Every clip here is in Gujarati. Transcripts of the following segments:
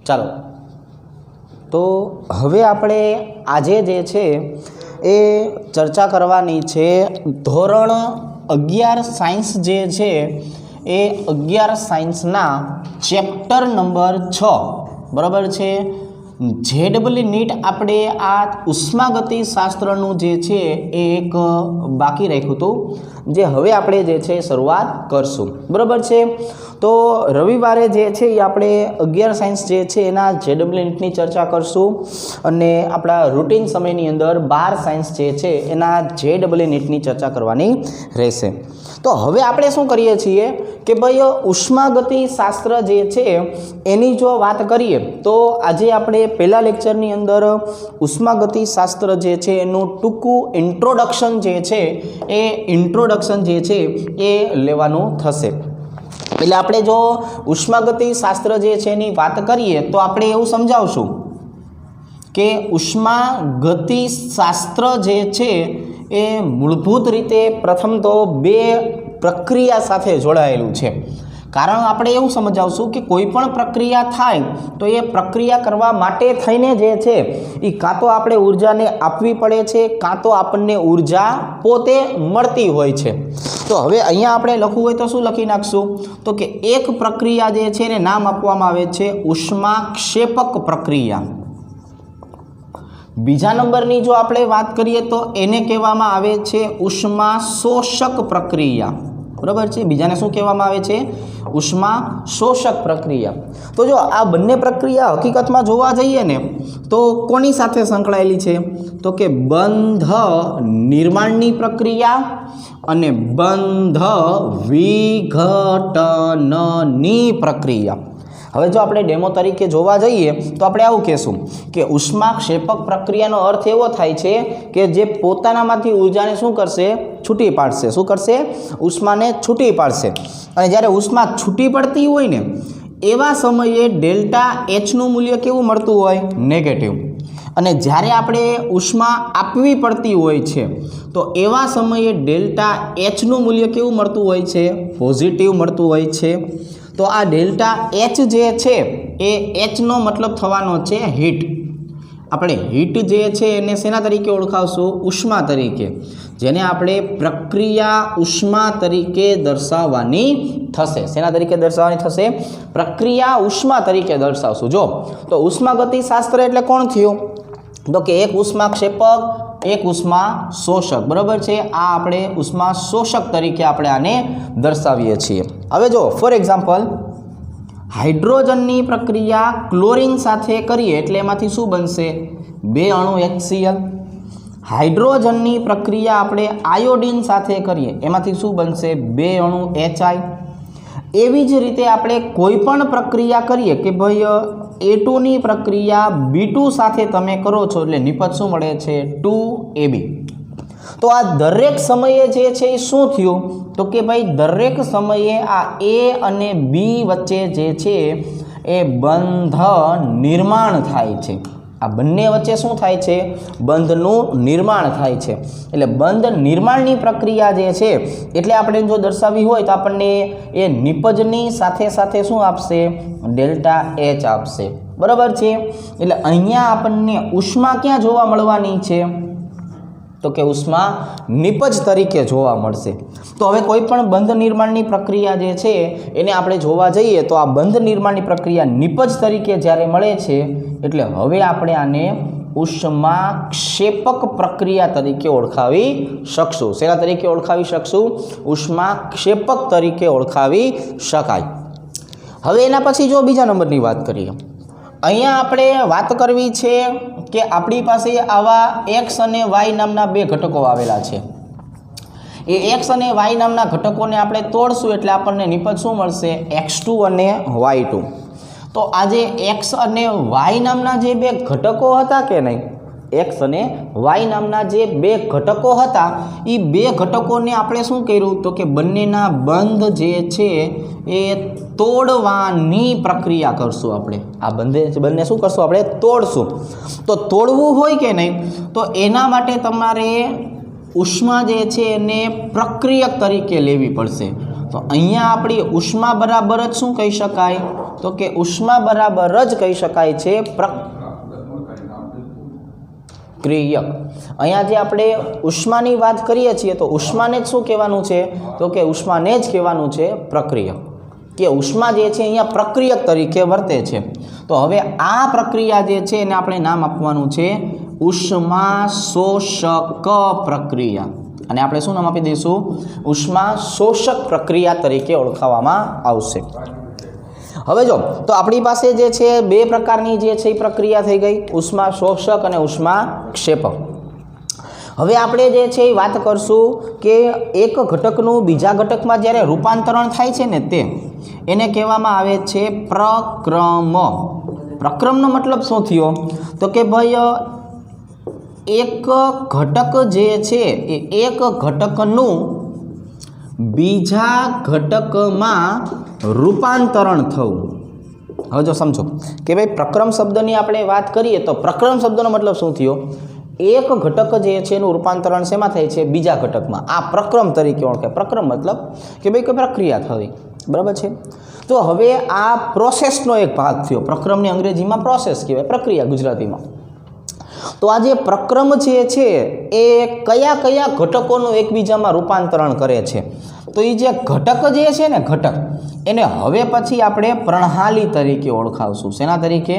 ચાલો તો હવે આપણે આજે જે છે એ ચર્ચા કરવાની છે ધોરણ 11 સાયન્સ જે છે એ 11 સાયન્સના ચેપ્ટર નંબર 6 બરાબર છે। જેડબલ નીટ આપણે આ ઉષ્માગતિ શાસ્ત્રનું જે છે એ એક બાકી રાખ્યું હતું, જે હવે આપણે જે છે શરૂઆત કરશું બરાબર છે। તો રવિવારે જે છે એ આપણે 11 સાયન્સ જે છે એના જેડબલ નીટની ચર્ચા કરશું અને આપણા રૂટીન સમયની અંદર 12 સાયન્સ જે છે એના જેડબલ નીટની ચર્ચા કરવાની રહેશે। તો હવે આપણે શું કરીએ છીએ કે ભાઈ ઉષ્માગતિ શાસ્ત્ર જે છે એની જો વાત કરીએ તો આજે આપણે પહેલા લેક્ચરની અંદર ઉષ્માગતિ શાસ્ત્ર જે છે એનું ટૂંકું ઇન્ટ્રોડક્શન જે છે એ લેવાનું થશે। એટલે આપણે જો ઉષ્માગતિ શાસ્ત્ર જે છે એની વાત કરીએ તો આપણે એવું સમજાવશું કે ઉષ્માગતિ શાસ્ત્ર જે છે એ મૂળભૂત રીતે પ્રથમ તો બે પ્રક્રિયા સાથે જોડાયેલું છે। કારણ આપણે એવું સમજાવશું કે કોઈ પણ પ્રક્રિયા થાય તો એ પ્રક્રિયા કરવા માટે થઈને જે છે એ કાં તો આપણે ઉર્જાને આપવી પડે છે, કાં તો આપણને ઉર્જા પોતે મળતી હોય છે। તો હવે અહીંયા આપણે લખવું હોય તો શું લખી નાખશું તો કે એક પ્રક્રિયા જે છે એને નામ આપવામાં આવે છે ઉષ્માક્ષેપક પ્રક્રિયા। બીજા નંબરની જો આપણે વાત કરીએ તો એને કહેવામાં આવે છે ઉષ્મા શોષક પ્રક્રિયા બરાબર છે। બીજાને શું કહેવામાં આવે છે ઉષ્મા શોષક પ્રક્રિયા। તો જો આ બંને પ્રક્રિયા હકીકતમાં જોવા જઈએ ને તો કોની સાથે સંકળાયેલી છે તો કે બંધ નિર્માણની પ્રક્રિયા અને બંધ વિઘટનની પ્રક્રિયા। હવે જો આપણે ડેમો તરીકે જોવા જઈએ તો આપણે આવું કહેશું કે ઉષ્માક્ષેપક પ્રક્રિયાનો અર્થ એવો થાય છે કે જે પોતાનામાંથી ઉર્જાને શું કરશે છૂટી પાડશે। શું કરશે ઉષ્માને છૂટી પાડશે અને જ્યારે ઉષ્મા છૂટી પડતી હોય ને એવા સમયે ડેલ્ટા એચનું મૂલ્ય કેવું મળતું હોય નેગેટિવ, અને જ્યારે આપણે ઉષ્મા આપવી પડતી હોય છે તો એવા સમયે ડેલ્ટા એચનું મૂલ્ય કેવું મળતું હોય છે પોઝિટિવ મળતું હોય છે। તો આ ડેલ્ટા એચ જે છે એ એચનો મતલબ થવાનો છે હીટ। આપણે હીટ જે છે એને શેના તરીકે ઓળખાવશું ઉષ્મા તરીકે, જેને આપણે પ્રક્રિયા ઉષ્મા તરીકે દર્શાવવાની થશે। શેના તરીકે દર્શાવવાની થશે પ્રક્રિયા ઉષ્મા તરીકે દર્શાવશું। જો તો ઉષ્માગતિ શાસ્ત્ર એટલે કોણ થયું તો કે એક ઉષ્માક્ષેપક એક ઉષ્મા શોષક બરાબર છે। આ આપણે ઉષ્મા શોષક તરીકે આપણે આને દર્શાવીએ છીએ। હવે જો ફોર એક્ઝામ્પલ હાઇડ્રોજનની પ્રક્રિયા ક્લોરીન સાથે કરીએ એટલે એમાંથી શું બનશે બે અણુ HCl। હાઇડ્રોજનની પ્રક્રિયા આપણે આયોડિન સાથે કરીએ એમાંથી શું બનશે બે અણુ HI। એવી જ રીતે આપણે કોઈ પણ પ્રક્રિયા કરીએ કે ભાઈ A2ની પ્રક્રિયા B2 સાથે તમે કરો છો એટલે નિપજ શું મળે છે 2AB। તો આ દરેક સમયે જે છે એ શું થયું તો કે ભાઈ દરેક સમયે આ A અને B વચ્ચે જે છે એ બંધ નિર્માણ થાય છે। આ બંને વચ્ચે શું થાય છે બંધનું નિર્માણ થાય છે। એટલે બંધ નિર્માણની પ્રક્રિયા જે છે એટલે આપણે જો દર્શાવવી હોય તો આપણને એ નિપજની સાથે સાથે શું આપશે ડેલ્ટા એચ આપશે બરાબર છે। એટલે અહીંયા આપણને ઉષ્મા ક્યાં જોવા મળવાની છે તો કે ઉષ્મા નિપજ તરીકે જોવા મળશે। તો હવે કોઈ પણ બંધ નિર્માણની પ્રક્રિયા જે છે એને આપણે જોવા જઈએ તો આ બંધ નિર્માણની પ્રક્રિયા નિપજ તરીકે જ્યારે મળે છે એટલે હવે આપણે આને ઉષ્માક્ષેપક પ્રક્રિયા તરીકે ઓળખાવી શકશું। શેના તરીકે ઓળખાવી શકશું ઉષ્માક્ષેપક તરીકે ઓળખાવી શકાય। હવે એના પછી જો બીજા નંબરની વાત કરીએ, અહીંયા આપણે વાત કરવી છે કે આપણી પાસે આવા X અને Y નામના બે ઘટકો આવેલા છે। એ X અને Y નામના ઘટકોને આપણે તોડશું એટલે આપણને નિપજ શું મળશે X2 અને Y2। તો આજે X અને Y નામના જે બે ઘટકો હતા કે નહીં X અને Y નામના જે બે ઘટકો હતા એ બે ઘટકોને આપણે શું કર્યું તો કે બંનેના બંધ જે છે એ તોડવાની પ્રક્રિયા કરશું। આપણે આ બંને શું કરશું આપણે તોડશું। તો તોડવું હોય કે નહીં તો એના માટે તમારે ઉષ્મા જે છે એને પ્રક્રિયક તરીકે લેવી પડશે। તો અહીંયા આપણી ઉષ્મા બરાબર જ શું કહી શકાય તો કે ઉષ્મા બરાબર જ કહી શકાય છે પ્રક્રિયક. અહીંયા જે આપણે ઉષ્માની વાત કરીએ છીએ તો ઉષ્માને જ શું કહેવાનું છે? તો કે ઉષ્માને જ કહેવાનું છે પ્રક્રિયક, કે ઉષ્મા જે છે અહીંયા પ્રક્રિયક તરીકે વર્તે છે. તો હવે આ પ્રક્રિયા જે છે એને આપણે નામ આપવાનું છે ઉષ્મા શોષક પ્રક્રિયા, અને આપણે શું નામ આપી દઈશું? ઉષ્મા શોષક પ્રક્રિયા તરીકે ઓળખાવવામાં આવશે. હવે જો તો આપણી પાસે જે છે બે પ્રકારની જે છે એ પ્રક્રિયા થઈ ગઈ, ઉષ્મા શોષક અને ઉષ્મા ક્ષેપક. હવે આપણે જે છે એ વાત કરશું કે એક ઘટકનું બીજા ઘટકમાં જ્યારે રૂપાંતરણ થાય છે ને તે એને કહેવામાં આવે છે પ્રક્રમ. પ્રક્રમનો મતલબ શું થયો? તો કે ભાઈ એક ઘટક જે છે એ એક ઘટકનું બીજા ઘટકમાં રૂપાંતરણ થવું. હવે જો સમજો કે ભાઈ પ્રક્રમ શબ્દની આપણે વાત કરીએ તો પ્રક્રમ શબ્દનો મતલબ શું થયો? એક ઘટક જે છે એનું રૂપાંતરણ શેમાં થાય છે? બીજા ઘટકમાં. આ પ્રક્રમ તરીકે ઓળખાય. પ્રક્રમ મતલબ કે ભાઈ કોઈ પ્રક્રિયા થવી, બરાબર છે. તો હવે આ પ્રોસેસનો એક ભાગ થયો. પ્રક્રમની અંગ્રેજીમાં પ્રોસેસ કહેવાય, પ્રક્રિયા ગુજરાતીમાં. તો આ જે પ્રક્રમ જે છે એ કયા કયા ઘટકોનું એકબીજામાં રૂપાંતરણ કરે છે? તો એ જે ઘટક જે છે ને ઘટક, એને હવે પછી આપણે પ્રણાલી તરીકે ઓળખાવશું. શેના તરીકે?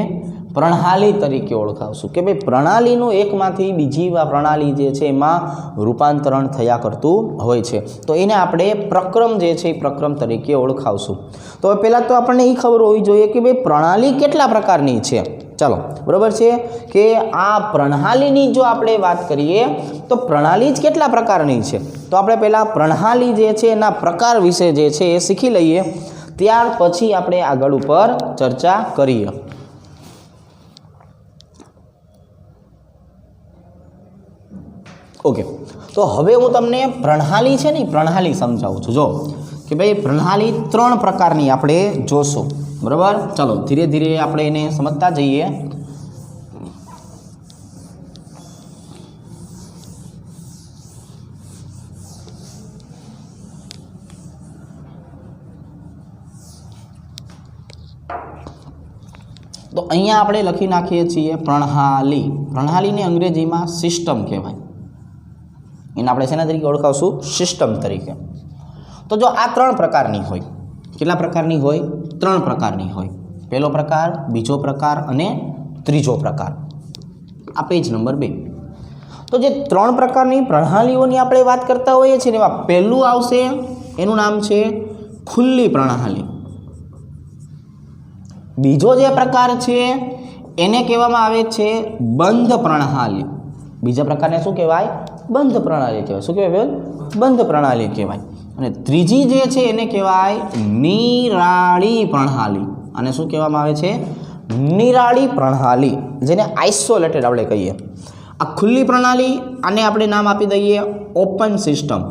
પ્રણાલી તરીકે ઓળખાવશું. કે ભાઈ પ્રણાલીનું એકમાંથી બીજી પ્રણાલી જે છે એમાં રૂપાંતરણ થયા કરતું હોય છે. તો એને આપણે પ્રક્રમ જે છે એ પ્રક્રમ તરીકે ઓળખાવશું. તો પહેલાં તો આપણને એ ખબર હોવી જોઈએ કે ભાઈ પ્રણાલી કેટલા પ્રકારની છે. ચાલો, બરાબર છે કે આ પ્રણાલીની જો આપણે વાત કરીએ તો પ્રણાલી જ કેટલા પ્રકારની છે. તો આપણે પહેલાં પ્રણાલી જે છે એના પ્રકાર વિશે જે છે એ શીખી લઈએ, ત્યાર પછી આપણે આગળ ઉપર ચર્ચા કરીએ. ઓકે, તો હવે હું તમને પ્રણાલી છે ને પ્રણાલી સમજાવું છું. જો કે ભાઈ પ્રણાલી 3 પ્રકારની આપણે જોશું, બરાબર. ચાલો ધીરે ધીરે આપણે એને સમજતા જઈએ. તો અહીંયા આપણે લખી નાખીએ છીએ પ્રણાલી. પ્રણાલીને અંગ્રેજીમાં સિસ્ટમ કહેવાય. એને આપણે શેના તરીકે ઓળખાવશું? સિસ્ટમ તરીકે. તો જો આ 3 પ્રકારની હોય, કેટલા પ્રકારની હોય? 3 પ્રકારની હોય. પહેલો પ્રકાર, બીજો પ્રકાર અને ત્રીજો પ્રકાર. આ પેજ નંબર 2. તો જે 3 પ્રકારની પ્રણાલીઓની આપણે વાત કરતા હોઈએ છીએ એમાં પહેલું આવશે, એનું નામ છે ખુલ્લી પ્રણાલી. બીજો જે પ્રકાર છે એને કહેવામાં આવે છે બંધ પ્રણાલી. બીજા પ્રકારને શું કહેવાય? બંધ પ્રણાલી કહેવાય. શું કહેવાય? બંધ પ્રણાલી કહેવાય. અને ત્રીજી જે છે એને કહેવાય નિરાળી પ્રણાલી. અને શું કહેવામાં આવે છે? નિરાળી પ્રણાલી, જેને આઇસોલેટેડ આપણે કહીએ. આ ખુલ્લી પ્રણાલી, આને આપણે નામ આપી દઈએ ઓપન સિસ્ટમ.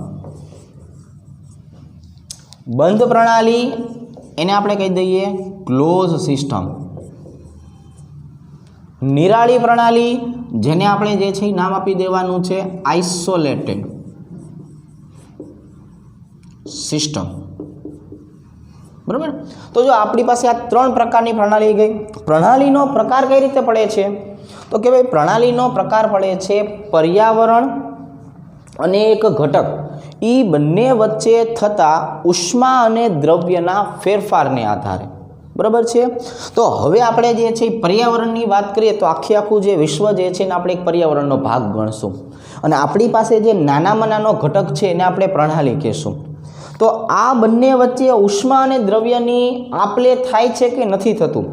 બંધ પ્રણાલી એને આપણે કહી દઈએ ક્લોઝ સિસ્ટમ. નિરાળી પ્રણાલી જેને આપણે જે છે નામ આપી દેવાનું છે આઇસોલેટેડ સિસ્ટમ, બરાબર. તો જો આપણી પાસે આ 3 પ્રકારની પ્રણાલી ગઈ. પ્રણાલીનો પ્રકાર કઈ રીતે પડે છે? તો કે ભાઈ પ્રણાલીનો પ્રકાર પડે છે પર્યાવરણ અને એક ઘટક એ બંને વચ્ચે થતા ઉષ્મા અને દ્રવ્યના ફેરફારને આધારે, બરાબર છે. તો હવે આપણે જે છે પર્યાવરણની વાત કરીએ તો આખું જે વિશ્વ જે છે એને આપણે એક પર્યાવરણનો ભાગ ગણશું, અને આપણી પાસે જે નાનામાં નાનો ઘટક છે એને આપણે પ્રણાલી કહેશું. તો આ બંને વચ્ચે ઉષ્મા અને દ્રવ્યની આપ-લે થાય છે કે નથી થતું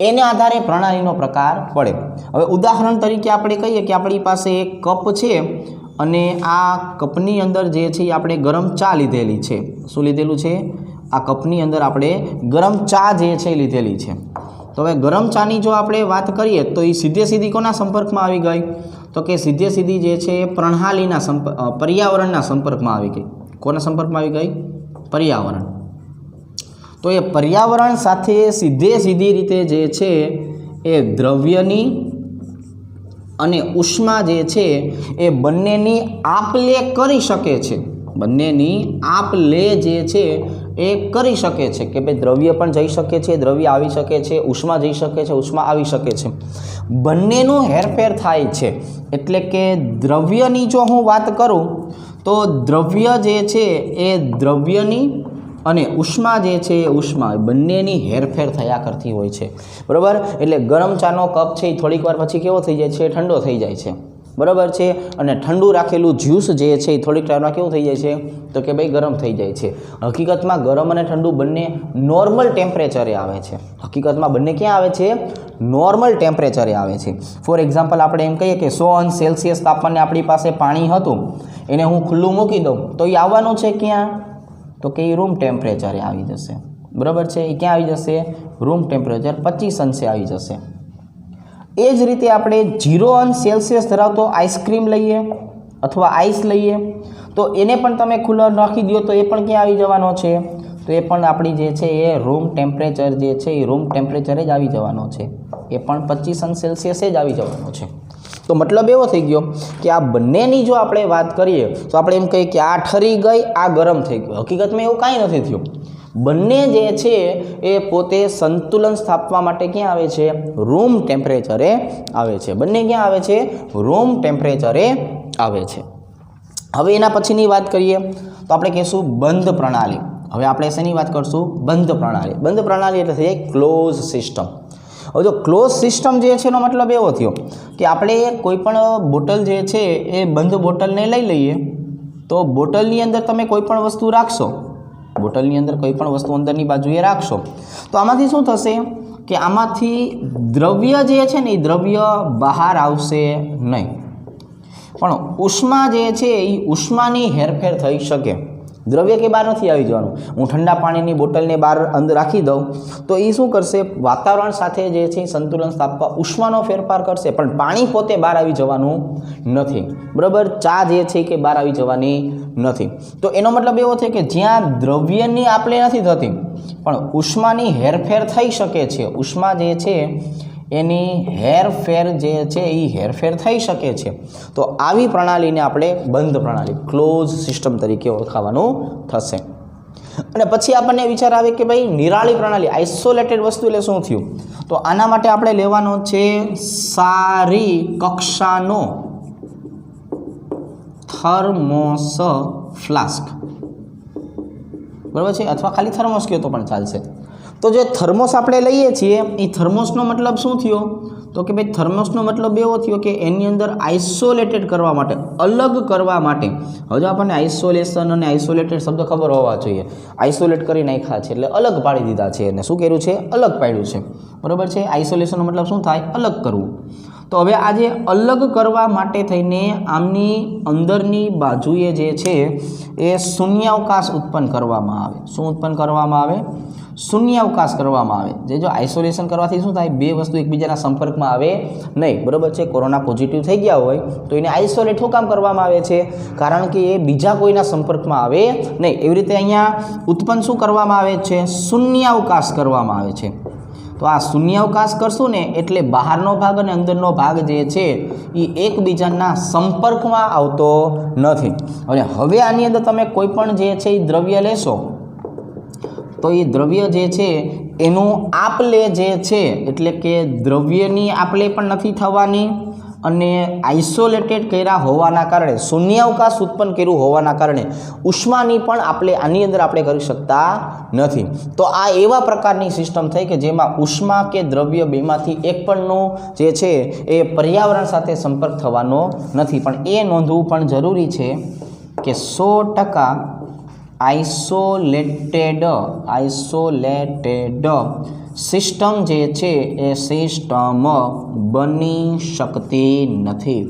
એને આધારે પ્રણાલીનો પ્રકાર પડે. હવે ઉદાહરણ તરીકે આપણે કહીએ કે આપણી પાસે એક કપ છે અને આ કપની અંદર જે છે એ આપણે ગરમ ચા લીધેલી છે. શું લીધેલું છે? આ કપની અંદર આપણે ગરમ ચા જે છે એ લીધેલી છે. તો હવે ગરમ ચાની જો આપણે વાત કરીએ તો એ સીધે સીધી કોના સંપર્કમાં આવી ગઈ? તો કે સીધે સીધી જે છે એ પ્રણાલીના પર્યાવરણના સંપર્કમાં આવી ગઈ. કોના સંપર્કમાં આવી ગઈ? પર્યાવરણ. તો એ પર્યાવરણ સાથે સીધી રીતે જે છે એ દ્રવ્યની અને ઉષ્મા જે છે એ બંનેની આપ-લે કરી શકે છે. બંનેની આપ-લે જે છે એ કરી શકે છે કે ભાઈ દ્રવ્ય પણ જઈ શકે છે, દ્રવ્ય આવી શકે છે, ઉષ્મા જઈ શકે છે, ઉષ્મા આવી શકે છે, બંનેનું હેરફેર થાય છે. એટલે કે દ્રવ્યની જો હું વાત કરું તો દ્રવ્ય જે છે એ દ્રવ્યની અને ઉષ્મા જે છે એ ઉષ્મા બંનેની હેરફેર થયા કરતી હોય છે. બરાબર. એટલે ગરમ ચાનો કપ છે એ થોડીક વાર પછી કેવો થઈ જાય છે? ઠંડો થઈ જાય છે. બરાબર છે. અને ઠંડુ રાખેલું જ્યુસ જે છે એ થોડીક ટાઈમમાં કેવું થઈ જાય છે? તો કે ભાઈ ગરમ થઈ જાય છે. હકીકતમાં ગરમ અને ઠંડુ બંને નોર્મલ ટેમ્પરેચરે આવે છે. હકીકતમાં બંને ક્યાં આવે છે? નોર્મલ ટેમ્પરેચરે આવે છે. ફોર એક્ઝામ્પલ આપણે એમ કહીએ કે 100°C તાપમાને આપણી પાસે પાણી હતું, એને હું ખુલ્લું મૂકી દઉં તો એ આવવાનું છે ક્યાં? તો કે એ રૂમ ટેમ્પરેચરે આવી જશે. બરાબર છે. એ ક્યાં આવી જશે? રૂમ ટેમ્પરેચર 25° આવી જશે. એ જ રીતે આપણે 0°C ધરાવતો આઈસ્ક્રીમ લઈએ અથવા આઈસ લઈએ તો એને પણ તમે ખુલ્લો રાખી દો તો એ પણ ક્યાં આવી જવાનો છે? તો એ પણ આપણી જે છે એ રૂમ ટેમ્પરેચર જે છે એ રૂમ ટેમ્પરેચરે જ આવી જવાનો છે. એ પણ 25°C જ આવી જવાનો છે. તો મતલબ એવો થઈ ગયો કે આ બંનેની જો આપણે વાત કરીએ તો આપણે એમ કહીએ કે આ ઠરી ગઈ, આ ગરમ થઈ ગયું. હકીકતમાં એવું કાંઈ નથી થયું. બંને જે છે એ પોતે સંતુલન સ્થાપવા માટે ક્યાં આવે છે? રૂમ ટેમ્પરેચરે આવે છે. બંને ક્યાં આવે છે? રૂમ ટેમ્પરેચરે આવે છે. હવે એના પછીની વાત કરીએ તો આપણે કહીશું બંધ પ્રણાલી. હવે આપણે શેની વાત કરશું? બંધ પ્રણાલી. બંધ પ્રણાલી એટલે થઈ જાય ક્લોઝ સિસ્ટમ. હવે જો ક્લોઝ સિસ્ટમ જે છે એનો મતલબ એવો થયો કે આપણે કોઈ પણ બોટલ જે છે એ બંધ બોટલને લઈ લઈએ તો બોટલની અંદર તમે કોઈ પણ વસ્તુ રાખશો, બોટલની અંદર કોઈ પણ વસ્તુ અંદરની બાજુએ રાખશો તો આમાંથી શું થશે કે આમાંથી દ્રવ્ય જે છે ને એ દ્રવ્ય બહાર આવશે નહીં, પણ ઉષ્મા જે છે એ ઉષ્માની હેરફેર થઈ શકે. દ્રવ્ય કે બહાર નથી આવી જવાનું. હું ઠંડા પાણીની બોટલને બહાર અંદર રાખી દઉં તો એ શું કરશે? વાતાવરણ સાથે જે છે સંતુલન સ્થાપવા ઉષ્માનો ફેરફાર કરશે, પણ પાણી પોતે બહાર આવી જવાનું નથી. બરાબર. ચા જે છે કે બહાર આવી જવાની નથી. તો એનો મતલબ એવો છે કે જ્યાં દ્રવ્યની આપલે નથી થતી પણ ઉષ્માની હેરફેર થઈ શકે છે, ઉષ્મા જે છે એની હેરફેર જે છે એ હેરફેર થઈ શકે છે, તો આવી પ્રણાલીને આપણે બંધ પ્રણાલી ક્લોઝ સિસ્ટમ તરીકે ઓળખાવાનું થશે. અને પછી આપણને વિચાર આવે કે ભાઈ નિરાળી પ્રણાલી આઇસોલેટેડ વસ્તુ એટલે શું થયું? તો આના માટે આપણે લેવાનો છે સારી કક્ષાનો થર્મોસ ફ્લાસ્ક. બરાબર છે. અથવા ખાલી થર્મોસ કહો તો પણ ચાલશે. તો જે થર્મોસ આપણે લઈએ છીએ એ થર્મોસનો મતલબ શું થયો? તો કે ભાઈ થર્મોસનો મતલબ એવો થયો કે એની અંદર આઇસોલેટેડ કરવા માટે, અલગ કરવા માટે. હવે આપણને આઇસોલેશન અને આઇસોલેટેડ શબ્દ ખબર હોવા જોઈએ. આઇસોલેટ કરી નાખ્યા છે એટલે અલગ પાડી દીધા છે, એને શું કર્યું છે? અલગ પાડ્યું છે. બરાબર છે. આઇસોલેશનનો મતલબ શું થાય? અલગ કરવું. તો હવે આ જે અલગ કરવા માટે થઈને આમની અંદરની બાજુએ જે છે એ શૂન્યાવકાશ ઉત્પન્ન કરવામાં આવે. શું ઉત્પન્ન કરવામાં આવે? શૂન્યાવકાશ કરવામાં આવે. જે જો આઇસોલેશન કરવાથી શું થાય? બે વસ્તુ એકબીજાના સંપર્કમાં આવે નહીં. બરાબર છે. કોરોના પોઝિટિવ થઈ ગયા હોય તો એને આઇસોલેટ શું કામ કરવામાં આવે છે? કારણ કે એ બીજા કોઈના સંપર્કમાં આવે નહીં. એવી રીતે અહીંયા ઉત્પન્ન શું કરવામાં આવે છે? શૂન્યાવકાશ કરવામાં આવે છે. તો આ શૂન્યાવકાશ કરશું ને એટલે બહારનો ભાગ અને અંદરનો ભાગ જે છે એ એકબીજાના સંપર્કમાં આવતો નથી. અને હવે આની અંદર તમે કોઈ પણ જે છે એ દ્રવ્ય લેશો તો એ દ્રવ્ય જે છે એનું આપલે જે છે એટલે કે દ્રવ્યની આપલે પણ નથી થવાની અને આઇસોલેટેડ કર્યા હોવાના કારણે, શૂન્યાવકાશ ઉત્પન્ન કર્યું હોવાના કારણે ઉષ્માની પણ આપણે આની અંદર આપણે કરી શકતા નથી. તો આ એવા પ્રકારની સિસ્ટમ થઈ કે જેમાં ઉષ્મા કે દ્રવ્ય બેમાંથી એક પણનો જે છે એ પર્યાવરણ સાથે સંપર્ક થવાનો નથી. પણ એ નોંધવું પણ જરૂરી છે કે 100% આઇસોલેટેડ સિસ્ટમ જે છે એ સિસ્ટમ બની શકતી નથી.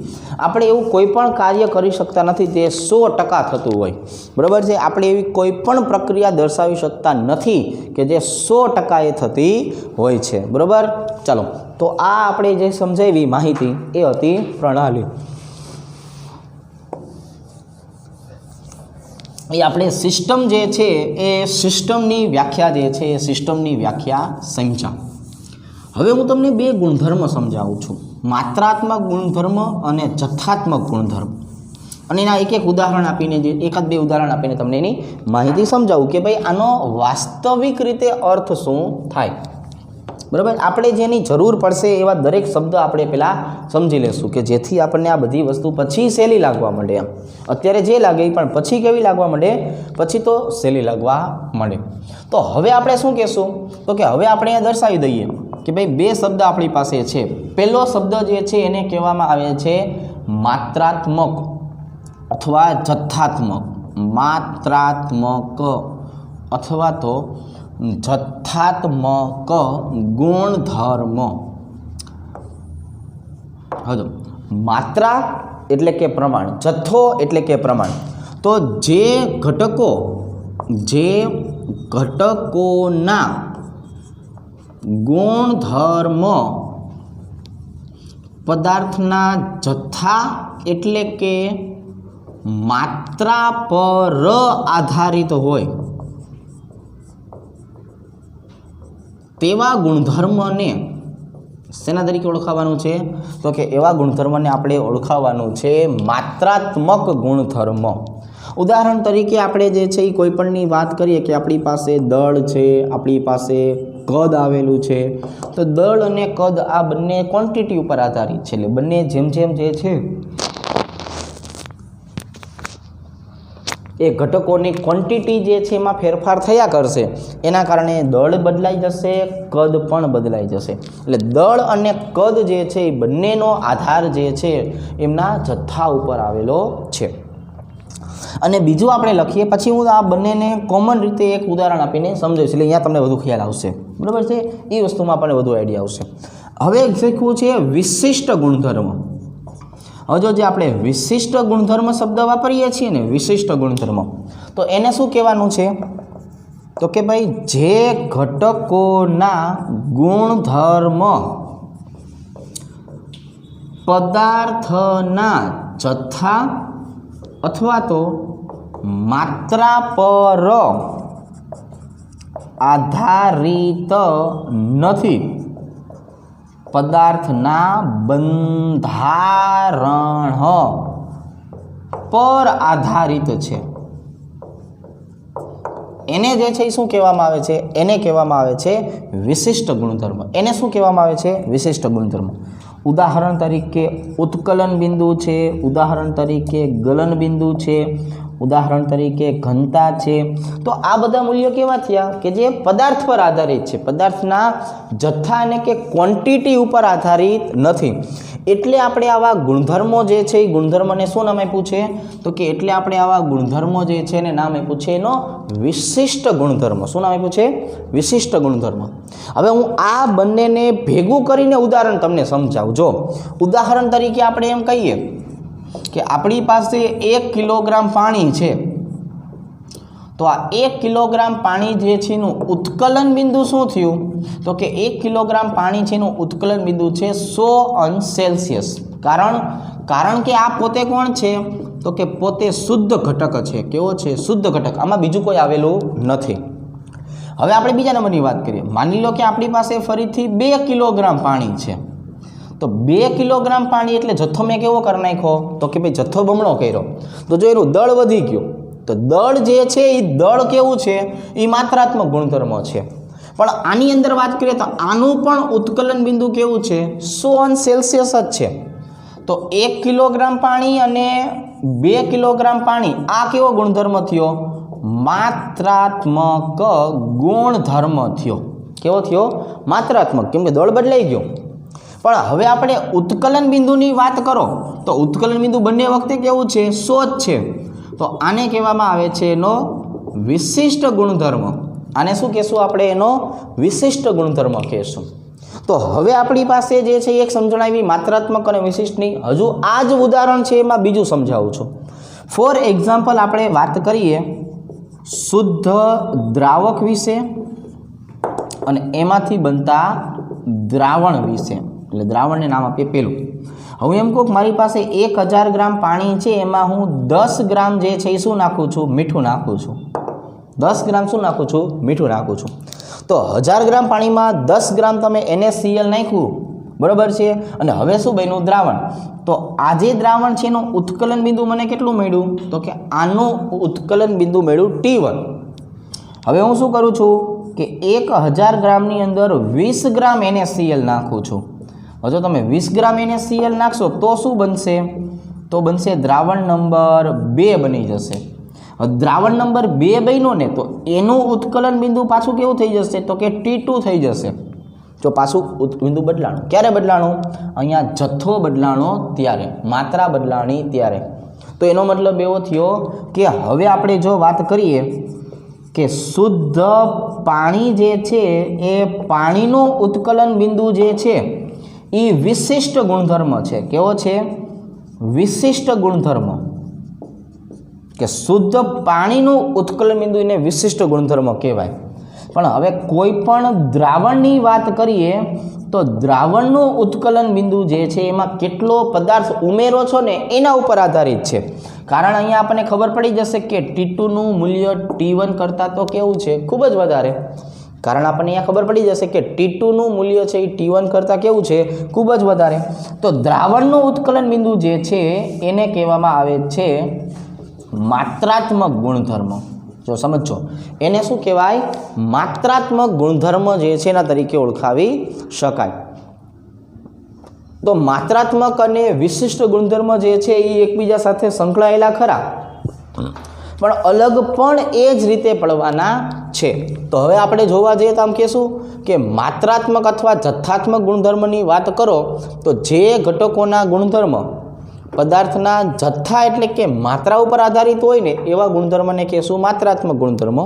આપણે એવું કોઈ પણ કાર્ય કરી શકતા નથી તે 100% થતું હોય. બરાબર છે. આપણે એવી કોઈ પણ પ્રક્રિયા દર્શાવી શકતા નથી કે જે 100% એ થતી હોય છે. બરાબર. ચાલો, તો આ આપણે જે સમજાવી માહિતી એ હતી પ્રણાલી. એ આપણે સિસ્ટમ જે છે એ સિસ્ટમની વ્યાખ્યા જે છે એ સિસ્ટમની વ્યાખ્યા સમજા. હવે હું તમને બે ગુણધર્મ સમજાવું છું, માત્રાત્મક ગુણધર્મ અને જથ્થાત્મક ગુણધર્મ. અને એના એક એક ઉદાહરણ આપીને જે એકાદ બે ઉદાહરણ આપીને તમને એની માહિતી સમજાવું કે ભાઈ આનો વાસ્તવિક રીતે અર્થ શું થાય. બરાબર, આપણે જેની જરૂર પડશે એવા દરેક શબ્દ આપણે પહેલાં સમજી લેશું કે જેથી આપણને આ બધી વસ્તુ પછી સહેલી લાગવા માંડે. એમ અત્યારે જે લાગે પણ પછી કેવી લાગવા માંડે, પછી તો સહેલી લાગવા માંડે. તો હવે આપણે શું કહેશું, તો કે હવે આપણે અહીંયા દર્શાવી દઈએ કે ભાઈ બે શબ્દ આપણી પાસે છે. પહેલો શબ્દ જે છે એને કહેવામાં આવે છે માત્રાત્મક અથવા જથ્થાત્મક. માત્રાત્મક અથવા તો જથ્થાત્મક ગુણધર્મ. હજો માત્રા એટલે કે પ્રમાણ, જથ્થો એટલે કે પ્રમાણ. તો જે ઘટકોના ગુણધર્મ પદાર્થના જથ્થા એટલે કે માત્રા પર આધારિત હોય તેવા ગુણધર્મને શેના તરીકે ઓળખાવાનું છે, તો કે એવા ગુણધર્મને આપણે ઓળખાવાનું છે માત્રાત્મક ગુણધર્મ. ઉદાહરણ તરીકે આપણે જે છે એ કોઈપણની વાત કરીએ કે આપણી પાસે દળ છે, આપણી પાસે કદ આવેલું છે. તો દળ અને કદ આ બંને ક્વોન્ટિટી ઉપર આધારિત છે. એટલે બંને જેમ જેમ જે છે એ ઘટકોની ક્વોન્ટિટી જે છે એમાં ફેરફાર થયા કરશે. એના કારણે દળ બદલાઈ જશે, કદ પણ બદલાઈ જશે. એટલે દળ અને કદ જે છે એ બંનેનો આધાર જે છે એમના જથ્થા ઉપર આવેલો છે. અને બીજું આપણે લખીએ, પછી હું આ બંનેને કોમન રીતે એક ઉદાહરણ આપીને સમજાવીશ, એટલે અહીંયા તમને વધુ ખ્યાલ આવશે. બરાબર છે, એ વસ્તુમાં આપણને વધુ આઈડિયા આવશે. હવે શીખવું છે વિશિષ્ટ ગુણધર્મ. હવે જો જે આપણે વિશિષ્ટ ગુણધર્મ શબ્દ વાપરીએ છીએ ને, વિશિષ્ટ ગુણધર્મ, તો એને શું કહેવાનું છે, તો કે ભાઈ જે ઘટકોના ગુણધર્મ પદાર્થના જથ્થા અથવા તો માત્રા પર આધારિત નથી, પદાર્થના બંધારણ પર આધારિત છે, એને જે છે એ શું કહેવામાં આવે છે, એને કહેવામાં આવે છે વિશિષ્ટ ગુણધર્મ. એને શું કહેવામાં આવે છે, વિશિષ્ટ ગુણધર્મ. ઉદાહરણ તરીકે ઉત્કલન બિંદુ છે, ઉદાહરણ તરીકે ગલન બિંદુ છે, ઉદાહરણ તરીકે ઘનતા છે. તો આ બધા મૂલ્યો કેવા થયા કે જે પદાર્થ પર આધારિત છે, પદાર્થના જથ્થા અને કે ક્વોન્ટિટી ઉપર આધારિત નથી. એટલે આપણે આવા ગુણધર્મો જે છે એ ગુણધર્મને શું નામ આપ્યું છે, તો કે એટલે આપણે આવા ગુણધર્મો જે છે એને નામ આપ્યું છે એનો વિશિષ્ટ ગુણધર્મ. શું નામ આપ્યું છે, વિશિષ્ટ ગુણધર્મ. હવે હું આ બંનેને ભેગું કરીને ઉદાહરણ તમને સમજાવું. જો ઉદાહરણ તરીકે આપણે એમ કહીએ કે આપણી પાસે 1 કિલોગ્રામ પાણી છે, તો આ 1 કિલોગ્રામ પાણી જે છે એનું ઉત્કલન બિંદુ શું થયું, તો કે 1 કિલોગ્રામ પાણી છે એનું ઉત્કલન બિંદુ છે 100°C. કારણ કે આ પોતે કોણ છે, તો કે પોતે શુદ્ધ ઘટક છે. કેવો છે, શુદ્ધ ઘટક. આમાં બીજું કોઈ આવેલું નથી. હવે આપણે બીજા નંબરની વાત કરીએ. માની લો કે આપણી પાસે ફરીથી 2 કિલોગ્રામ પાણી છે. તો 2 કિલોગ્રામ પાણી એટલે જથ્થો મેં કેવો કરી નાખ્યો, તો કે ભાઈ જથ્થો બમણો કર્યો. તો જો એનું દળ વધી ગયું, તો દળ જે છે એ દળ કેવું છે, એ માત્રાત્મક ગુણધર્મ છે. પણ આની અંદર વાત કરીએ તો આનું પણ ઉત્કલન બિંદુ કેવું છે, 100°C જ છે. તો 1 કિલોગ્રામ પાણી અને 2 કિલોગ્રામ પાણી, આ કેવો ગુણધર્મ થયો, માત્રાત્મક ગુણધર્મ થયો. કેવો થયો, માત્રાત્મક, કેમ કે દળ બદલાઈ ગયો. પણ હવે આપણે ઉત્કલન બિંદુની વાત કરો તો ઉત્કલન બિંદુ બંને વખતે કેવું છે, 100 જ છે. તો આને કહેવામાં આવે છે એનો વિશિષ્ટ ગુણધર્મ. આને શું કહેશું આપણે, એનો વિશિષ્ટ ગુણધર્મ કહેશું. તો હવે આપણી પાસે જે છે એક સમજણ આવી માત્રાત્મક અને વિશિષ્ટની. હજુ આ જ ઉદાહરણ છે એમાં બીજું સમજાવું છું. ફોર એક્ઝામ્પલ આપણે વાત કરીએ શુદ્ધ દ્રાવક વિશે અને એમાંથી બનતા દ્રાવણ વિશે. એટલે દ્રાવણને નામ આપીએ પેલું. હવે એમ કહું કે મારી પાસે 1000 ગ્રામ પાણી છે, એમાં હું 10 ગ્રામ જે છે એ શું નાખું છું, મીઠું નાખું છું. 10 ગ્રામ શું નાખું છું, મીઠું નાખું છું. તો 1000 ગ્રામ પાણીમાં 10 ગ્રામ તમે NaCl નાખ્યું બરાબર છે। અને હવે શું બન્યું? દ્રાવણ। તો આ જે દ્રાવણ છે એનું ઉત્કલન બિંદુ મને કેટલું મળ્યું? તો કે આનું ઉત્કલન બિંદુ મળ્યું T1। હવે હું શું કરું છું કે 1000 ગ્રામની અંદર 20 ગ્રામ NaCl નાખું છું। હવે જો તમે 20 ગ્રામ NaCl નાખશો તો શું બનશે? તો બનશે દ્રાવણ નંબર 2 બની જશે। દ્રાવણ નંબર 2 બન્યો ને તો એનું ઉત્કલન બિંદુ પાછું કેવું થઈ જશે? તો કે T2 થઈ જશે। જો પાછું બિંદુ બદલાણું, ક્યારે બદલાણું? અહીંયા જથ્થો બદલાણો ત્યારે, માત્રા બદલાણી ત્યારે। તો એનો મતલબ એવો થયો કે હવે આપણે જો વાત કરીએ કે શુદ્ધ પાણી જે છે એ પાણીનું ઉત્કલન બિંદુ જે છે એ વિશિષ્ટ ગુણધર્મ છે। કેવો છે? વિશિષ્ટ ગુણધર્મ। કે શુદ્ધ પાણીનું ઉત્કલન બિંદુ એને વિશિષ્ટ ગુણધર્મ કહેવાય। પણ હવે કોઈ પણ દ્રાવણની વાત કરીએ તો દ્રાવણનું ઉત્કલન બિંદુ જે છે એમાં કેટલો પદાર્થ ઉમેરો છો ને એના ઉપર આધારિત છે। કારણ અહીંયા આપણને ખબર પડી જશે કે T2નું મૂલ્ય T1 કરતાં તો કેવું છે? ખૂબ જ વધારે। કારણ આપણને અહીંયા ખબર પડી જશે કે T2નું મૂલ્ય છે એ T1 કરતાં કેવું છે? ખૂબ જ વધારે। તો દ્રાવણનું ઉત્કલન બિંદુ જે છે એને કહેવામાં આવે છે માત્રાત્મક ગુણધર્મ। જો સમજો એને શું કહેવાય? માત્રાત્મક ગુણધર્મ જે છે એના તરીકે ઓળખાવી શકાય। તો માત્રાત્મક અને વિશિષ્ટ ગુણધર્મ જે છે એ એકબીજા સાથે સંકળાયેલા ખરા, પણ અલગ પણ એ જ રીતે પડવાના છે। તો હવે આપણે જોવા જઈએ તો આમ કહેશું કે માત્રાત્મક અથવા જથ્થાત્મક ગુણધર્મની વાત કરો તો જે ઘટકોના ગુણધર્મ પદાર્થના જથ્થા એટલે કે માત્રા ઉપર આધારિત હોય ને એવા ગુણધર્મને કહેશું માત્રાત્મક ગુણધર્મો।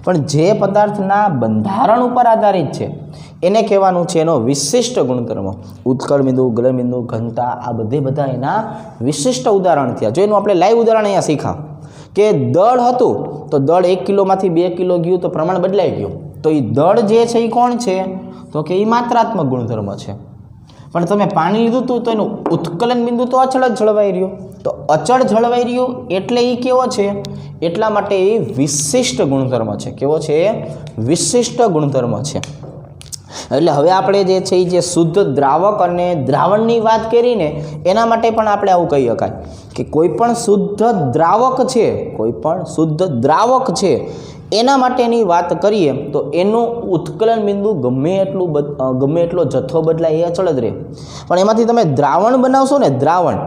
પણ જે પદાર્થના બંધારણ ઉપર આધારિત છે એને કહેવાનું છે એનો વિશિષ્ટ ગુણધર્મ। ઉત્કળ બિંદુ, ગલન બિંદુ, ઘનતા આ બધા એના વિશિષ્ટ ઉદાહરણ થયા। જો એનું આપણે લાઈવ ઉદાહરણ અહીંયા શીખા કે દળ હતું તો દળ 1 કિલોમાંથી 2 કિલો ગયું તો પ્રમાણ બદલાઈ ગયું। તો એ દળ જે છે એ કોણ છે? તો કે એ માત્રાત્મક ગુણધર્મ છે। પણ તમે પાણી લીધું હતું તો એનું ઉત્કલન બિંદુ તો અચળ જ જળવાઈ રહ્યું। તો અચળ જળવાઈ રહ્યું એટલે એ કેવો છે? એટલા માટે એ વિશિષ્ટ ગુણધર્મ છે। કેવો છે? વિશિષ્ટ ગુણધર્મ છે। એટલે હવે આપણે જે છે એ જે શુદ્ધ દ્રાવક અને દ્રાવણની વાત કરીને એના માટે પણ આપણે આવું કહી શકાય કે કોઈ પણ શુદ્ધ દ્રાવક છે, કોઈ પણ શુદ્ધ દ્રાવક છે એના માટેની વાત કરીએ તો એનું ઉત્કલન બિંદુ ગમે એટલો જથ્થો બદલાય એ અચળ જ રહે। પણ એમાંથી તમે દ્રાવણ બનાવશો ને દ્રાવણ,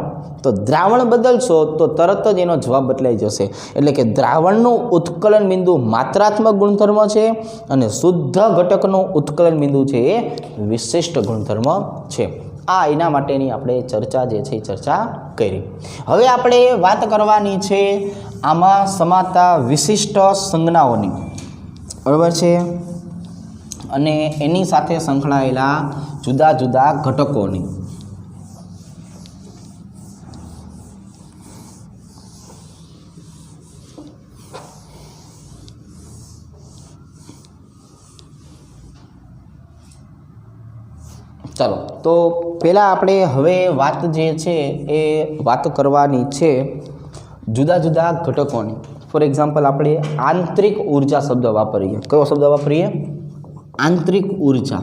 તો દ્રાવણ બદલશો તો તરત જ એનો જવાબ બદલાઈ જશે। એટલે કે દ્રાવણનું ઉત્કલન બિંદુ માત્રાત્મક ગુણધર્મ છે અને શુદ્ધ ઘટકનું ઉત્કલન બિંદુ છે એ વિશિષ્ટ ગુણધર્મ છે। આ એના માટેની આપણે ચર્ચા જે છે એ ચર્ચા કરી। હવે આપણે વાત કરવાની છે આમાં સમાતા વિશિષ્ટ સંજ્ઞાઓની, બરાબર છે, અને એની સાથે સંકળાયેલા જુદા જુદા ઘટકોની। ચાલો તો પહેલાં આપણે હવે વાત જે છે એ વાત કરવાની છે જુદા જુદા ઘટકોની। ફોર એક્ઝામ્પલ આપણે આંતરિક ઉર્જા શબ્દ વાપરીએ। કયો શબ્દ વાપરીએ? આંતરિક ઉર્જા।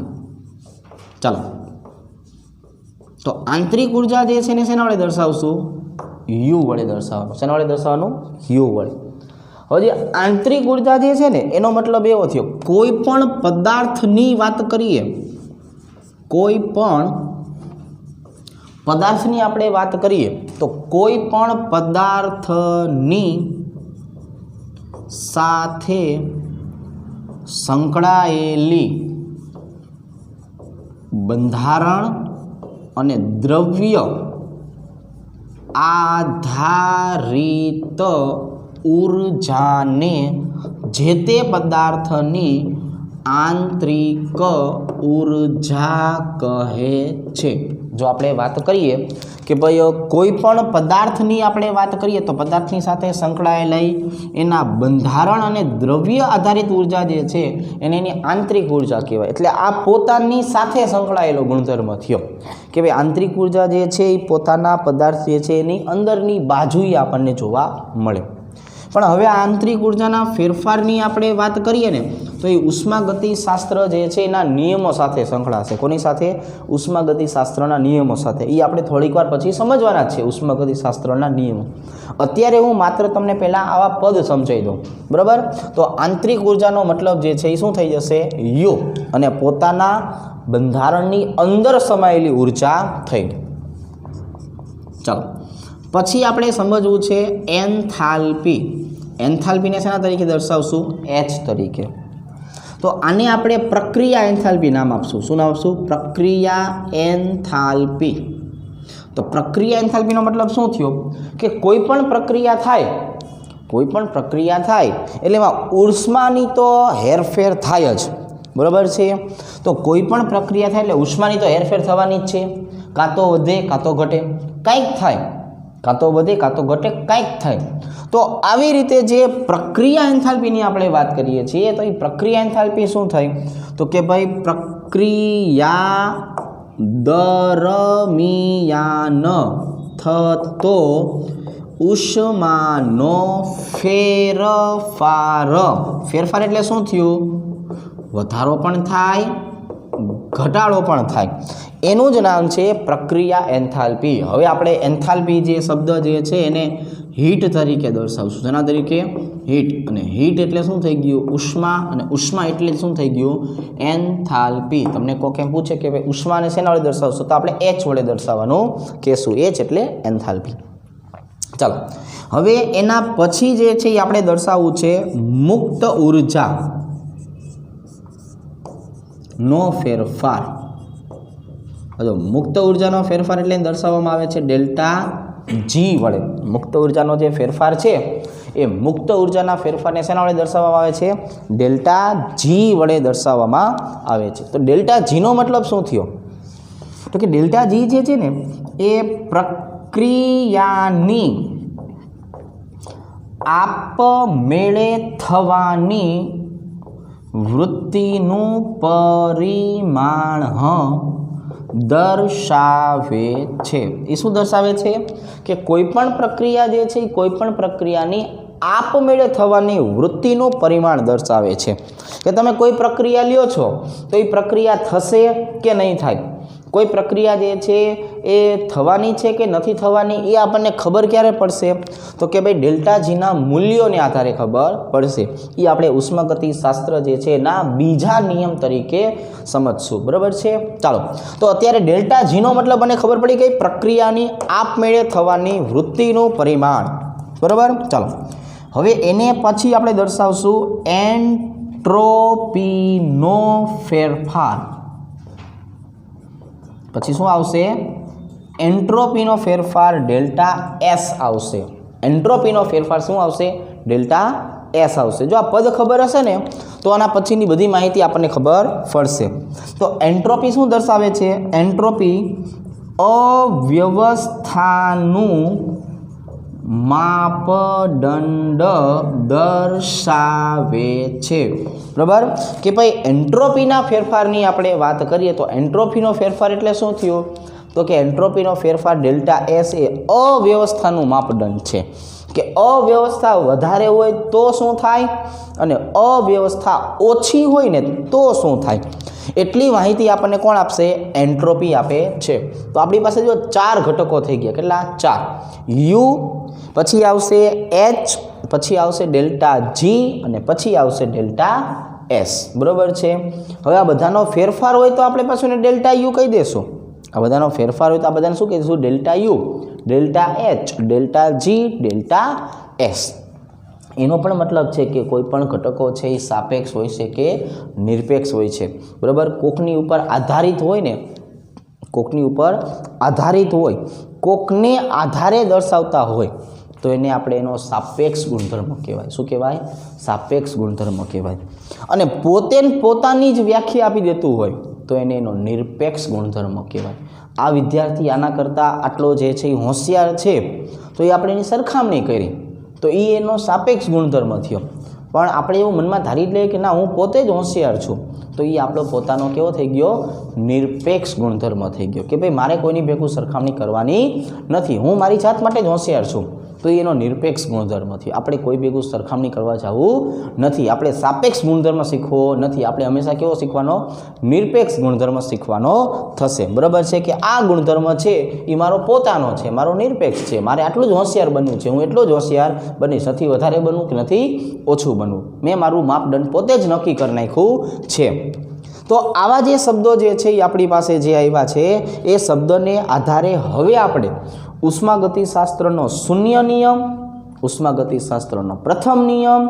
ચાલો તો આંતરિક ઉર્જા જે છે ને શેના વડે દર્શાવશું? યુ વડે દર્શાવવાનું। શેના વડે દર્શાવવાનું? યુ વડે। હવે જે આંતરિક ઉર્જા જે છે ને એનો મતલબ એવો થયો કોઈ પણ પદાર્થની વાત કરીએ, કોઈ પણ પદાર્થની આપણે વાત કરીએ તો કોઈ પણ પદાર્થની સાથે સંકળાયેલી બંધારણ અને દ્રવ્ય આધારિત ઉર્જાને જે તે પદાર્થની આંતરિક ઉર્જા કહે છે। જો આપણે વાત કરીએ કે ભાઈ કોઈ પણ પદાર્થની આપણે વાત કરીએ તો પદાર્થની સાથે સંકળાયેલી એના બંધારણ અને દ્રવ્ય આધારિત ઉર્જા જે છે એને એની આંતરિક ઉર્જા કહેવાય। એટલે આ પોતાની સાથે સંકળાયેલો ગુણધર્મ થયો કે ભાઈ આંતરિક ઉર્જા જે છે એ પોતાના પદાર્થ જે છે એની અંદરની બાજુએ આપણને જોવા મળે। પણ હવે આ આંતરિક ઉર્જાના ફેરફારની આપણે વાત કરીએ ને તો એ ઉષ્માગતિશાસ્ત્ર જે છે એના નિયમો સાથે સંકળાશે. કોની સાથે? ઉષ્માગતિશાસ્ત્રના નિયમો સાથે. એ આપણે થોડીક વાર પછી સમજવાના જ છે ઉષ્માગતિશાસ્ત્રના નિયમો. અત્યારે હું માત્ર તમને પહેલાં આવા પદ સમજાવી દઉં, બરાબર? તો આંતરિક ઉર્જાનો મતલબ જે છે એ શું થઈ જશે? યુ, અને પોતાના બંધારણની અંદર સમાયેલી ઉર્જા થઈ. ચાલો, પછી આપણે સમજવું છે એન્થાલ્પી. એન્થાલ્પીને શેના તરીકે દર્શાવશું? એચ તરીકે. તો આને આપણે પ્રક્રિયા એન્થાલ્પી નામ આપશું. શું નામ આપશું? પ્રક્રિયા એન્થાલ્પી. તો પ્રક્રિયા એન્થાલ્પીનો મતલબ શું થયો? કે કોઈ પણ પ્રક્રિયા થાય એટલે એમાં ઉષ્માની તો હેરફેર થાય જ, બરાબર છે? તો કોઈ પણ પ્રક્રિયા થાય એટલે ઉષ્માની તો હેરફેર થવાની જ છે. કાં તો વધે કાં તો ઘટે, કંઈક થાય. કાં તો વધે કાં તો ઘટે, કંઈક થાય. તો આવી રીતે જે પ્રક્રિયા એન્થાલ્પીની આપણે વાત કરીએ છીએ, તો એ પ્રક્રિયા એન્થાલ્પી શું થઈ? તો કે ભાઈ પ્રક્રિયા દરમિયાન થતો ઉષ્માનો ફેરફાર એટલે શું થયું? વધારો પણ થાય, ઘટાડો પણ થાય. એનું જ નામ છે પ્રક્રિયા એન્થાલ્પી. હવે આપણે એન્થાલ્પી જે શબ્દ જે છે એને હીટ તરીકે દર્શાવશું. જેના તરીકે? હીટ. અને હીટ એટલે શું થઈ ગયું? ઉષ્મા. અને ઉષ્મા એટલે શું થઈ ગયું? એન્થાલ્પી. તમને કોઈ કેમ પૂછે કે ભાઈ ઉષ્માને શેના વડે દર્શાવશો? તો આપણે એચ વડે દર્શાવવાનું કહેશું. એચ એટલે એન્થાલ્પી. ચાલો, હવે એના પછી જે છે એ આપણે દર્શાવવું છે મુક્ત ઉર્જા નો ફેરફાર. જો મુક્ત ઉર્જાનો ફેરફાર એટલે દર્શાવવામાં આવે છે ડેલ્ટા જી વડે. મુક્ત ઉર્જાનો જે ફેરફાર છે એ મુક્ત ઉર્જાના ફેરફારને શેના વડે દર્શાવવામાં આવે છે? ડેલ્ટા જી વડે દર્શાવવામાં આવે છે. તો ડેલ્ટા જીનો મતલબ શું થયો? તો કે ડેલ્ટા જી જે છે ને એ પ્રક્રિયાની આપમેળે થવાની વૃત્તિનું પરિમાણ દર્શાવે છે. એ શું દર્શાવે છે? કે કોઈ પણ પ્રક્રિયા જે છે એ કોઈ પણ પ્રક્રિયાની આપમેળે થવાની વૃત્તિનું પરિમાણ દર્શાવે છે. કે તમે કોઈ પ્રક્રિયા લ્યો છો તો એ પ્રક્રિયા થશે કે નહીં થાય? કોઈ પ્રક્રિયા જે છે એ થવાની છે કે નથી થવાની એ આપણને ખબર ક્યારે પડશે? તો કે ભાઈ ડેલ્ટા જીના મૂલ્યોને આધારે ખબર પડશે. એ આપણે ઉષ્માગતિશાસ્ત્ર જે છે એના બીજા નિયમ તરીકે સમજશું, બરાબર છે? ચાલો, તો અત્યારે ડેલ્ટા જીનો મતલબ મને ખબર પડી ગઈ, પ્રક્રિયાની આપમેળે થવાની વૃત્તિનું પરિમાણ, બરાબર? ચાલો, હવે એને પછી આપણે દર્શાવશું એન્ટ્રોપીનો ફેરફાર. પછી શું આવશે? એન્ટ્રોપીનો ફેરફાર ડેલ્ટા એસ આવશે. એન્ટ્રોપીનો ફેરફાર શું આવશે? ડેલ્ટા એસ આવશે. જો આ પદ ખબર હશે ને તો આના પછીની બધી માહિતી આપણને ખબર પડશે. તો એન્ટ્રોપી શું દર્શાવે છે? એન્ટ્રોપી અવ્યવસ્થાનું માપદંડ દર્શાવે છે, બરાબર? કે ભાઈ એન્ટ્રોપીના ફેરફારની આપણે વાત કરીએ તો એન્ટ્રોપીનો ફેરફાર એટલે શું થયું? તો કે એન્ટ્રોપીનો ફેરફાર ડેલ્ટા એસ એ અવ્યવસ્થાનું માપદંડ છે. કે અવ્યવસ્થા વધારે હોય તો શું થાય અને અવ્યવસ્થા ઓછી હોય ને તો શું થાય, એટલી માહિતી આપણને કોણ આપશે? એન્ટ્રોપી આપે છે. તો આપણી પાસે જો 4 ઘટકો થઈ ગયા. કેટલા? 4. યુ, પછી આવશે એચ, પછી આવશે ડેલ્ટા જી અને પછી આવશે ડેલ્ટા એસ, બરાબર છે? હવે આ બધાનો ફેરફાર હોય તો આપણે પાછું ડેલ્ટા યુ કહી દેશું. આ બધાનો ફેરફાર હોય તો આ બધાને શું કહી દઈશું? Delta U, delta H, delta G, delta S. એનો પણ મતલબ છે કે કોઈ પણ ઘટકો છે એ સાપેક્ષ હોય છે કે નિરપેક્ષ હોય છે, બરાબર? કોકની ઉપર આધારિત હોય ને, કોકની ઉપર આધારિત હોય, કોકને આધારે દર્શાવતા હોય તો એને આપણે એનો સાપેક્ષ ગુણધર્મ કહેવાય. શું કહેવાય? સાપેક્ષ ગુણધર્મ કહેવાય. અને પોતાની જ વ્યાખ્યા આપી દેતું હોય તો એને એનો નિરપેક્ષ ગુણધર્મ કહેવાય. આ વિદ્યાર્થી આના કરતાં આટલો જે છે એ હોશિયાર છે તો એ આપણે એની સરખામણી કરી તો એ એનો સાપેક્ષ ગુણધર્મ થયો. પણ આપણે એવું મનમાં ધારી લઈએ કે ના, હું પોતે જ હોશિયાર છું, તો એ આપણો પોતાનો કેવો થઈ ગયો? નિરપેક્ષ ગુણધર્મ થઈ ગયો. કે ભાઈ મારે કોઈની ભેગું સરખામણી કરવાની નથી, હું મારી જાત માટે જ હોશિયાર છું. તો એનો નિરપેક્ષ ગુણધર્મ થયો. આપણે કોઈ ભેગું સરખામણી કરવા જવું નથી. આપણે સાપેક્ષ ગુણધર્મ શીખવો નથી. આપણે હંમેશા કેવો શીખવાનો? નિરપેક્ષ ગુણધર્મ શીખવાનો થશે. બરાબર છે કે આ ગુણધર્મ છે એ મારો પોતાનો છે, મારો નિરપેક્ષ છે. મારે આટલું જ હોશિયાર બનવું છે, હું એટલો જ હોશિયાર બનીશ, નથી વધારે બનવું કે નથી ઓછું બનવું. મેં મારું માપદંડ પોતે જ નક્કી કરી નાખ્યું છે. તો આવા જે શબ્દો જે છે એ આપણી પાસે જે આવ્યા છે એ શબ્દને આધારે હવે આપણે ઉષ્માગતિશાસ્ત્રનો શૂન્ય નિયમ, ઉષ્માગતિશાસ્ત્રનો પ્રથમ નિયમ,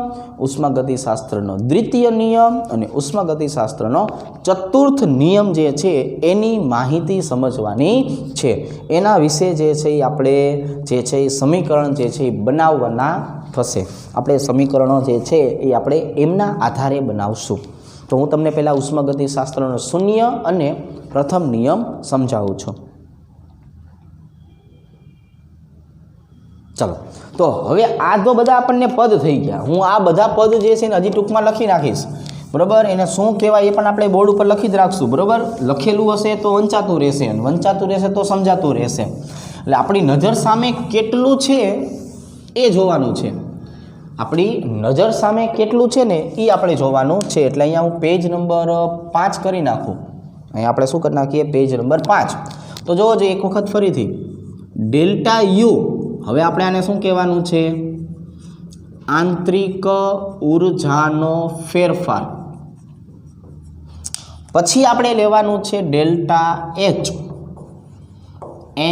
ઉષ્માગતિશાસ્ત્રનો દ્વિતીય નિયમ અને ઉષ્માગતિશાસ્ત્રનો ચતુર્થ નિયમ જે છે એની માહિતી સમજવાની છે. એના વિશે જે છે એ આપણે જે છે એ સમીકરણ જે છે એ બનાવવાના થશે. આપણે સમીકરણો જે છે એ આપણે એમના આધારે બનાવશું. તો હું તમને પહેલાં ઉષ્માગતિશાસ્ત્રનો શૂન્ય અને પ્રથમ નિયમ સમજાવું છું. ચલો, તો હવે આ તો બધા આપણને પદ થઈ ગયા. હું આ બધા પદ જે છે ને હજી ટૂંકમાં લખી નાખીશ. બરાબર, એને શું કહેવાય એ પણ આપણે બોર્ડ ઉપર લખી જ રાખશું. બરાબર, લખેલું હશે તો વંચાતું રહેશે, અને વંચાતું રહેશે તો સમજાતું રહેશે. એટલે આપણી નજર સામે કેટલું છે એ જોવાનું છે. આપણી નજર સામે કેટલું છે ને એ આપણે જોવાનું છે. એટલે અહીંયા હું પેજ નંબર 5 કરી નાખું. અહીંયા આપણે શું કરી નાખીએ? Page number 5. તો જોવો જોઈએ એક વખત ફરીથી, ડેલ્ટા યુ. હવે આપણે આને શું કહેવાનું છે? આંતરિક ઉર્જાનો ફેરફાર. પછી આપણે લેવાનું છે ડેલ્ટા એચ,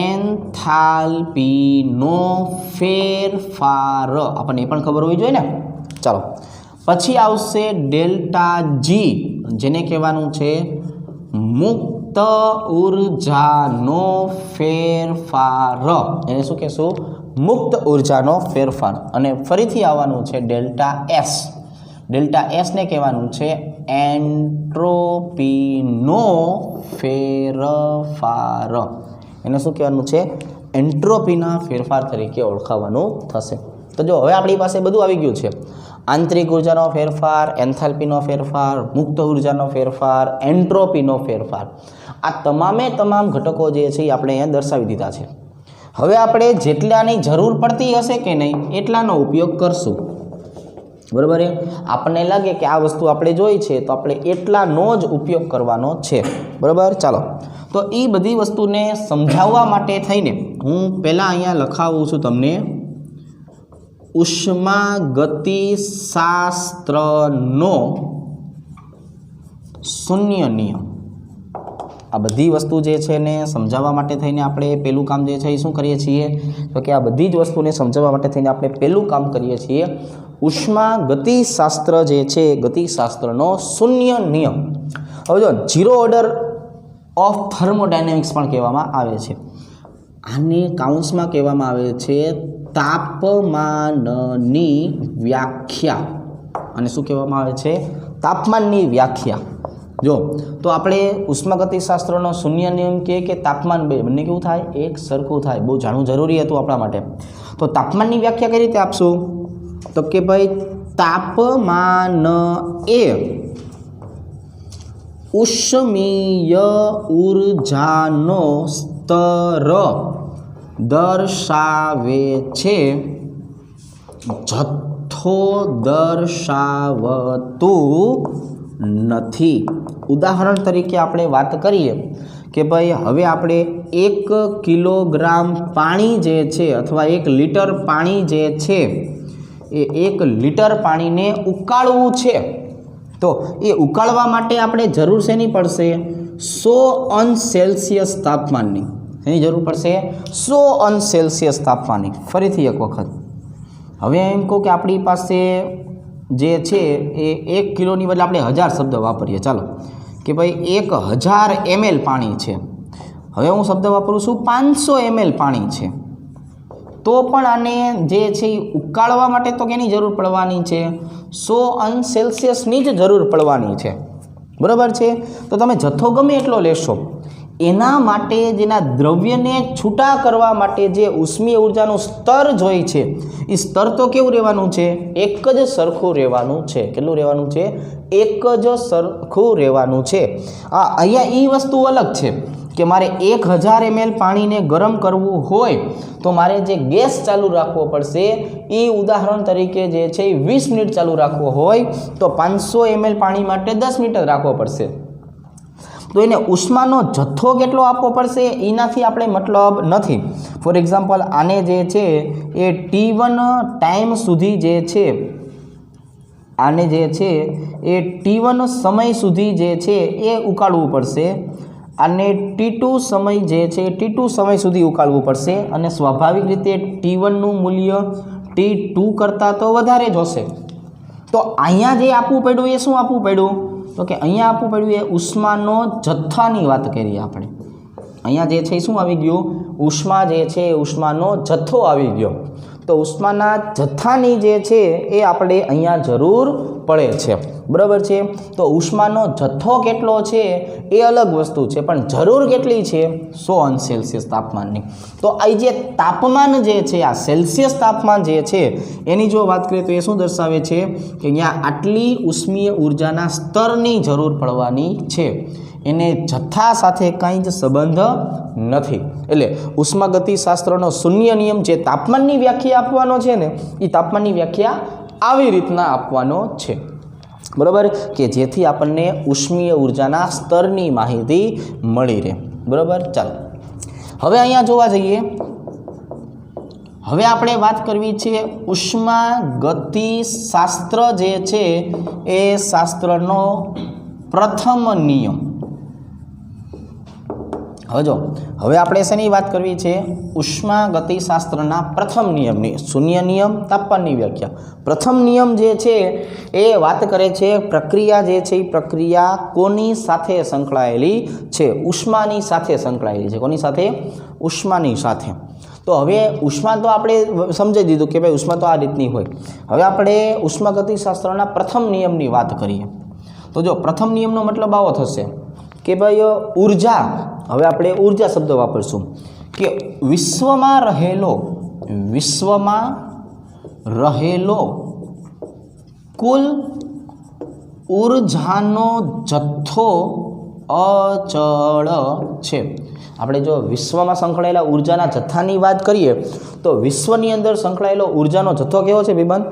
એન્થાલ્પીનો ફેરફાર. આપણને એ પણ ખબર હોવી જોઈએ ને. ચાલો, પછી આવશે ડેલ્ટા જી, જેને કહેવાનું છે મુક્ત ઉર્જાનો ફેરફાર. એને શું કહેશું? મુક્ત ઉર્જાનો ફેરફાર. અને ફરીથી આવવાનું છે ડેલ્ટા એસ. ડેલ્ટા એસને કહેવાનું છે એન્ટ્રોપીનો ફેરફાર. એને શું કહેવાનું છે? એન્ટ્રોપીના ફેરફાર તરીકે ઓળખાવાનું થશે. તો જો હવે આપણી પાસે બધું આવી ગયું છે. આંતરિક ઉર્જાનો ફેરફાર, એન્થાલ્પીનો ફેરફાર, મુક્ત ઉર્જાનો ફેરફાર, એન્ટ્રોપીનો ફેરફાર. આ તમામે તમામ ઘટકો જે છે એ આપણે અહીંયા દર્શાવી દીધા છે. હવે આપણે જેટલાની જરૂર પડતી હશે કે નહીં એટલાનો ઉપયોગ કરશું. બરાબર, આપણને લાગે કે આ વસ્તુ આપણે જોઈ છે તો આપણે એટલાનો જ ઉપયોગ કરવાનો છે. બરાબર, ચાલો. તો એ બધી વસ્તુને સમજાવવા માટે થઈને હું પહેલાં અહીંયા લખાવું છું તમને ઉષ્માગતિશાસ્ત્રનો શૂન્ય નિયમ. આ બધી વસ્તુ જે છે ને સમજાવવા માટે થઈને આપણે પહેલું કામ જે છે એ શું કરીએ છીએ? તો કે આ બધી જ વસ્તુને સમજાવવા માટે થઈને આપણે પહેલું કામ કરીએ છીએ ઉષ્માગતિશાસ્ત્ર જે છે ગતિશાસ્ત્રનો શૂન્ય નિયમ. હવે જો ઝીરો ઓર્ડર ઓફ થર્મોડાયનેમિક્સ પણ કહેવામાં આવે છે. આને કાઉન્સમાં કહેવામાં આવે છે તાપમાનની વ્યાખ્યા. અને શું કહેવામાં આવે છે? તાપમાનની વ્યાખ્યા. જો તો આપણે ઉષ્માગતિશાસ્ત્રનો શૂન્ય નિયમ કહે કે તાપમાન બંને કેવું થાય? એક સરખું થાય. બહુ જાણવું જરૂરી હતું આપણા માટે. તો તાપમાનની વ્યાખ્યા કઈ રીતે આપશું? તો કે ભાઈ તાપમાન એ ઉષ્મીય ઉર્જાનો સ્તર દર્શાવે છે, જથ્થો દર્શાવતું નથી. ઉદાહરણ તરીકે આપણે વાત કરીએ કે ભાઈ હવે આપણે 1 કિલોગ્રામ પાણી જે છે અથવા 1 લીટર પાણી જે છે એ 1 લીટર પાણીને ઉકાળવું છે. તો એ ઉકાળવા માટે આપણે જરૂર શેની પડશે? 100 અંશ સેલ્સિયસ તાપમાનની. એની જરૂર પડશે 100 અંશ સેલ્સિયસ તાપમાનની. ફરીથી એક વખત હવે એમ કહું કે આપણી પાસે જે છે એ 1 કિલોની બદલે આપણે 1000 શબ્દ વાપરીએ. ચાલો કે ભાઈ 1000 ml પાણી છે. હવે હું શબ્દ વાપરું છું 500 ml પાણી છે. તો પણ આને જે છે એ ઉકાળવા માટે તો કેની જરૂર પડવાની છે? 100 અંશ સેલ્સિયસની જ જરૂર પડવાની છે. બરાબર છે? તો તમે જથ્થો ગમે એટલો લેશો, એના માટે જેના દ્રવ્યને છૂટા કરવા માટે જે ઉષ્મીય ઉર્જાનું સ્તર જોઈએ છે એ સ્તર તો કેવું રહેવાનું છે? એક જ સરખું રહેવાનું છે. કેટલું રહેવાનું છે? એક જ સરખું રહેવાનું છે. અહીંયા એ વસ્તુ અલગ છે કે મારે 1000 ml પાણીને ગરમ કરવું હોય તો મારે જે ગેસ ચાલુ રાખવો પડશે એ ઉદાહરણ તરીકે જે છે એ 20 મિનિટ ચાલુ રાખવો હોય તો 500 ml પાણી માટે 10 મિનિટ રાખવો પડશે. તો એને ઉષ્માનો જથ્થો કેટલો આપવો પડશે એનાથી આપણે મતલબ નથી. ફોર એક્ઝામ્પલ આને જે છે એ T1 ટાઈમ સુધી જે છે આને જે છે એ T1 સમય સુધી જે છે એ ઉકાળવું પડશે. આને T2 સમય જે છે T2 સમય સુધી ઉકાળવું પડશે અને સ્વાભાવિક રીતે T1નું મૂલ્ય T2 કરતાં તો વધારે જ હશે. તો અહીંયા જે આપવું પડ્યું એ શું આપવું પડ્યું તો કે અહીંયા આપવું પડ્યું એ ઉષ્માનો જથ્થાની વાત કરીએ આપણે. અહીંયા જે છે એ શું આવી ગયું ઉષ્મા જે છે ઉષ્માનો જથ્થો આવી ગયો. તો ઉષ્માના જથ્થાની જે છે એ આપણે અહીંયા જરૂર પડે છે. બરાબર છે. તો ઉષ્માનો જથ્થો કેટલો છે એ અલગ વસ્તુ છે પણ જરૂર કેટલી છે 100 અંશ સેલ્સિયસ તાપમાનની. તો આ જે તાપમાન જે છે આ સેલ્સિયસ તાપમાન જે છે એની જો વાત કરીએ તો એ શું દર્શાવે છે કે અહીંયા આટલી ઉષ્મીય ઉર્જાના સ્તરની જરૂર પડવાની છે. એને જથ્થા સાથે કંઈ જ સંબંધ નથી. એટલે ઉષ્માગતિશાસ્ત્રનો શૂન્ય નિયમ જે તાપમાનની વ્યાખ્યા આપવાનો છે ને એ તાપમાનની વ્યાખ્યા આવી રીતના આપવાનો છે. બરાબર કે જેથી આપણને ઉષ્મીય ઉર્જાના સ્તરની માહિતી મળી રહે. બરાબર. ચાલો હવે અહીંયા જોવા જઈએ. હવે આપણે વાત કરવી છે ઉષ્માગતિશાસ્ત્ર જે છે એ શાસ્ત્રનો પ્રથમ નિયમ. હવે આપણે શેની વાત કરવી છે ઉષ્માગતિશાસ્ત્રના પ્રથમ નિયમની. શૂન્ય નિયમ તાપમાનની વ્યાખ્યા. પ્રથમ નિયમ જે છે એ વાત કરે છે પ્રક્રિયા જે છે એ પ્રક્રિયા કોની સાથે સંકળાયેલી છે ઉષ્માની સાથે સંકળાયેલી છે. કોની સાથે ઉષ્માની સાથે. તો હવે ઉષ્મા તો આપણે સમજી દીધું કે ભાઈ ઉષ્મા તો આ રીતની હોય. હવે આપણે ઉષ્માગતિશાસ્ત્રના પ્રથમ નિયમની વાત કરીએ. તો જો પ્રથમ નિયમનો મતલબ આવો થશે કે ભાઈ ઉર્જા. હવે આપણે ઉર્જા શબ્દ વાપરશું કે વિશ્વમાં રહેલો કુલ ઉર્જાનો જથ્થો અચળ છે. આપણે જો વિશ્વમાં સંકળાયેલા ઉર્જાના જથ્થાની વાત કરીએ તો વિશ્વની અંદર સંકળાયેલો ઉર્જાનો જથ્થો કેવો છે વિભાન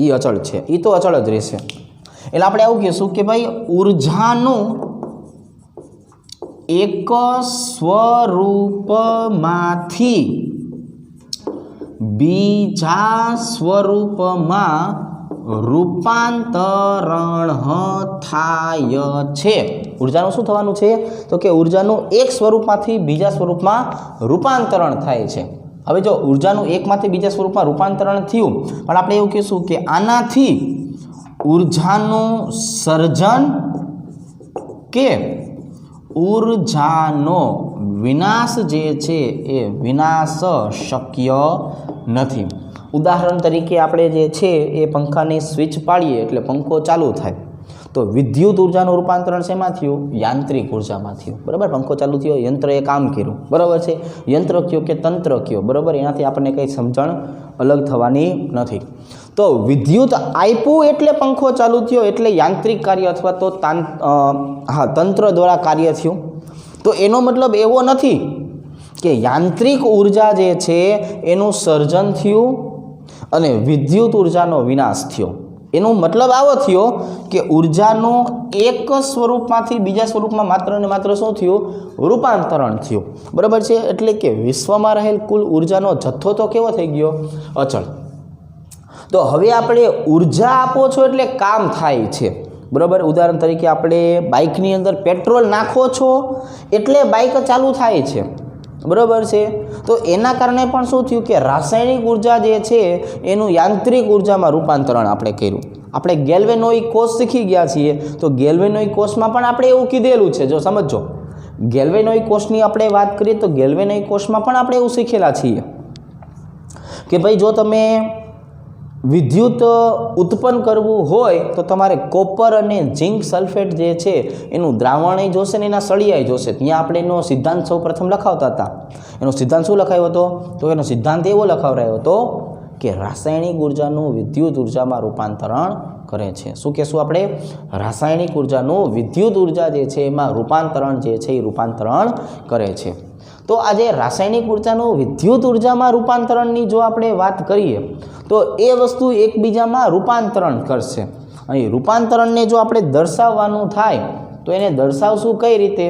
એ અચળ છે. એ તો અચળ જ રહેશે. એટલે આપણે આવું કહીશું કે ભાઈ ઉર્જાનું એક સ્વરૂપમાંથી બીજા સ્વરૂપમાં રૂપાંતરણ થાય છે. ઉર્જાનું શું થવાનું છે તો કે ઉર્જાનું એક સ્વરૂપમાંથી બીજા સ્વરૂપમાં રૂપાંતરણ થાય છે. હવે જો ઉર્જાનું એકમાંથી બીજા સ્વરૂપમાં રૂપાંતરણ થયું પણ આપણે એવું કહીશું કે આનાથી ઉર્જાનું સર્જન કે ઉર્જાનો વિનાશ જે છે એ વિનાશ શક્ય નથી. ઉદાહરણ તરીકે આપણે જે છે એ પંખાની સ્વિચ પાડીએ એટલે પંખો ચાલુ થાય. તો વિદ્યુત ઉર્જાનું રૂપાંતરણ શેમાં થયું યાંત્રિક ઉર્જામાં થયું. બરાબર. પંખો ચાલુ થયો યંત્રએ કામ કર્યું. બરાબર છે. યંત્ર કયો કે તંત્ર કયો. બરાબર. એનાથી આપણને કંઈ સમજણ અલગ થવાની નથી. તો વિદ્યુત આપ્યું એટલે પંખો ચાલુ થયો એટલે યાંત્રિક કાર્ય અથવા તો તંત્ર દ્વારા કાર્ય થયું. તો એનો મતલબ એવો નથી કે યાંત્રિક ઉર્જા જે છે એનું સર્જન થયું અને વિદ્યુત ઉર્જાનો વિનાશ થયો. એનો મતલબ આવો થયો કે ઉર્જાનું એક સ્વરૂપમાંથી બીજા સ્વરૂપમાં માત્ર ને માત્ર શું થયું રૂપાંતરણ થયું. બરાબર છે. એટલે કે વિશ્વમાં રહેલ કુલ ઉર્જાનો જથ્થો તો કેવો થઈ ગયો અચળ. તો હવે આપણે ઉર્જા આપો છો એટલે કામ થાય છે. બરાબર. ઉદાહરણ તરીકે આપણે બાઇકની અંદર પેટ્રોલ નાખો છો એટલે બાઇક ચાલુ થાય છે. બરાબર છે. તો એના કારણે પણ શું થયું કે રાસાયણિક ઉર્જા જે છે એનું યાંત્રિક ઉર્જામાં રૂપાંતરણ આપણે કર્યું. આપણે ગેલ્વેનોઇક કોષ શીખી ગયા છીએ. તો ગેલ્વેનોઇક કોષમાં પણ આપણે એવું કીધેલું છે. જો સમજો ગેલ્વેનોઇક કોષની આપણે વાત કરીએ તો ગેલ્વેનોઇક કોષમાં પણ આપણે એવું શીખેલા છીએ કે ભાઈ જો તમે વિદ્યુત ઉત્પન્ન કરવું હોય તો તમારે કોપર અને ઝિંક સલ્ફેટ જે છે એનું દ્રાવણ જોશે ને એના સળિયાઈ જોશે. ત્યાં આપણે એનો સિદ્ધાંત સૌ પ્રથમ લખાવતા હતા. એનો સિદ્ધાંત શું લખાયો હતો તો એનો સિદ્ધાંત એવો લખાવરાયો હતો કે રાસાયણિક ઉર્જાનું વિદ્યુત ઉર્જામાં રૂપાંતરણ કરે છે। શું કહેશું આપણે? રાસાયણિક ઉર્જાનું વિદ્યુત ઉર્જા જે છે એમાં રૂપાંતરણ જે છે એ રૂપાંતરણ કરે છે। તો આજે રાસાયણિક ઉર્જાનું વિદ્યુત ઉર્જામાં રૂપાંતરણની જો આપણે વાત કરીએ તો એ વસ્તુ એકબીજામાં રૂપાંતરણ કરશે। અહીં રૂપાંતરણને જો આપણે દર્શાવવાનું થાય તો એને દર્શાવશું કઈ રીતે?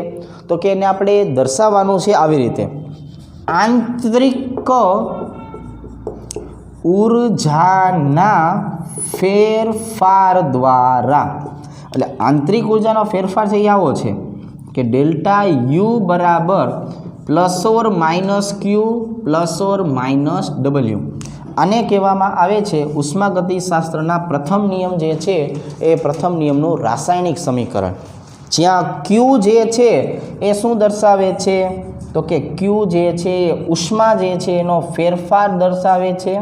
તો કે એને આપણે દર્શાવવાનું છે આવી રીતે, આંતરિક ઉર્જાના ફેરફાર દ્વારા। એટલે આંતરિક ઉર્જાનો ફેરફાર છે એ આવો છે કે ડેલ્ટા યુ બરાબર +/- Q +/- W। આને કહેવામાં આવે છે ઉષ્માગતિશાસ્ત્રના પ્રથમ નિયમ જે છે એ પ્રથમ નિયમનું રાસાયણિક સમીકરણ, જ્યાં Q જે છે એ શું દર્શાવે છે? તો કે Q જે છે એ ઉષ્મા જે છે એનો ફેરફાર દર્શાવે છે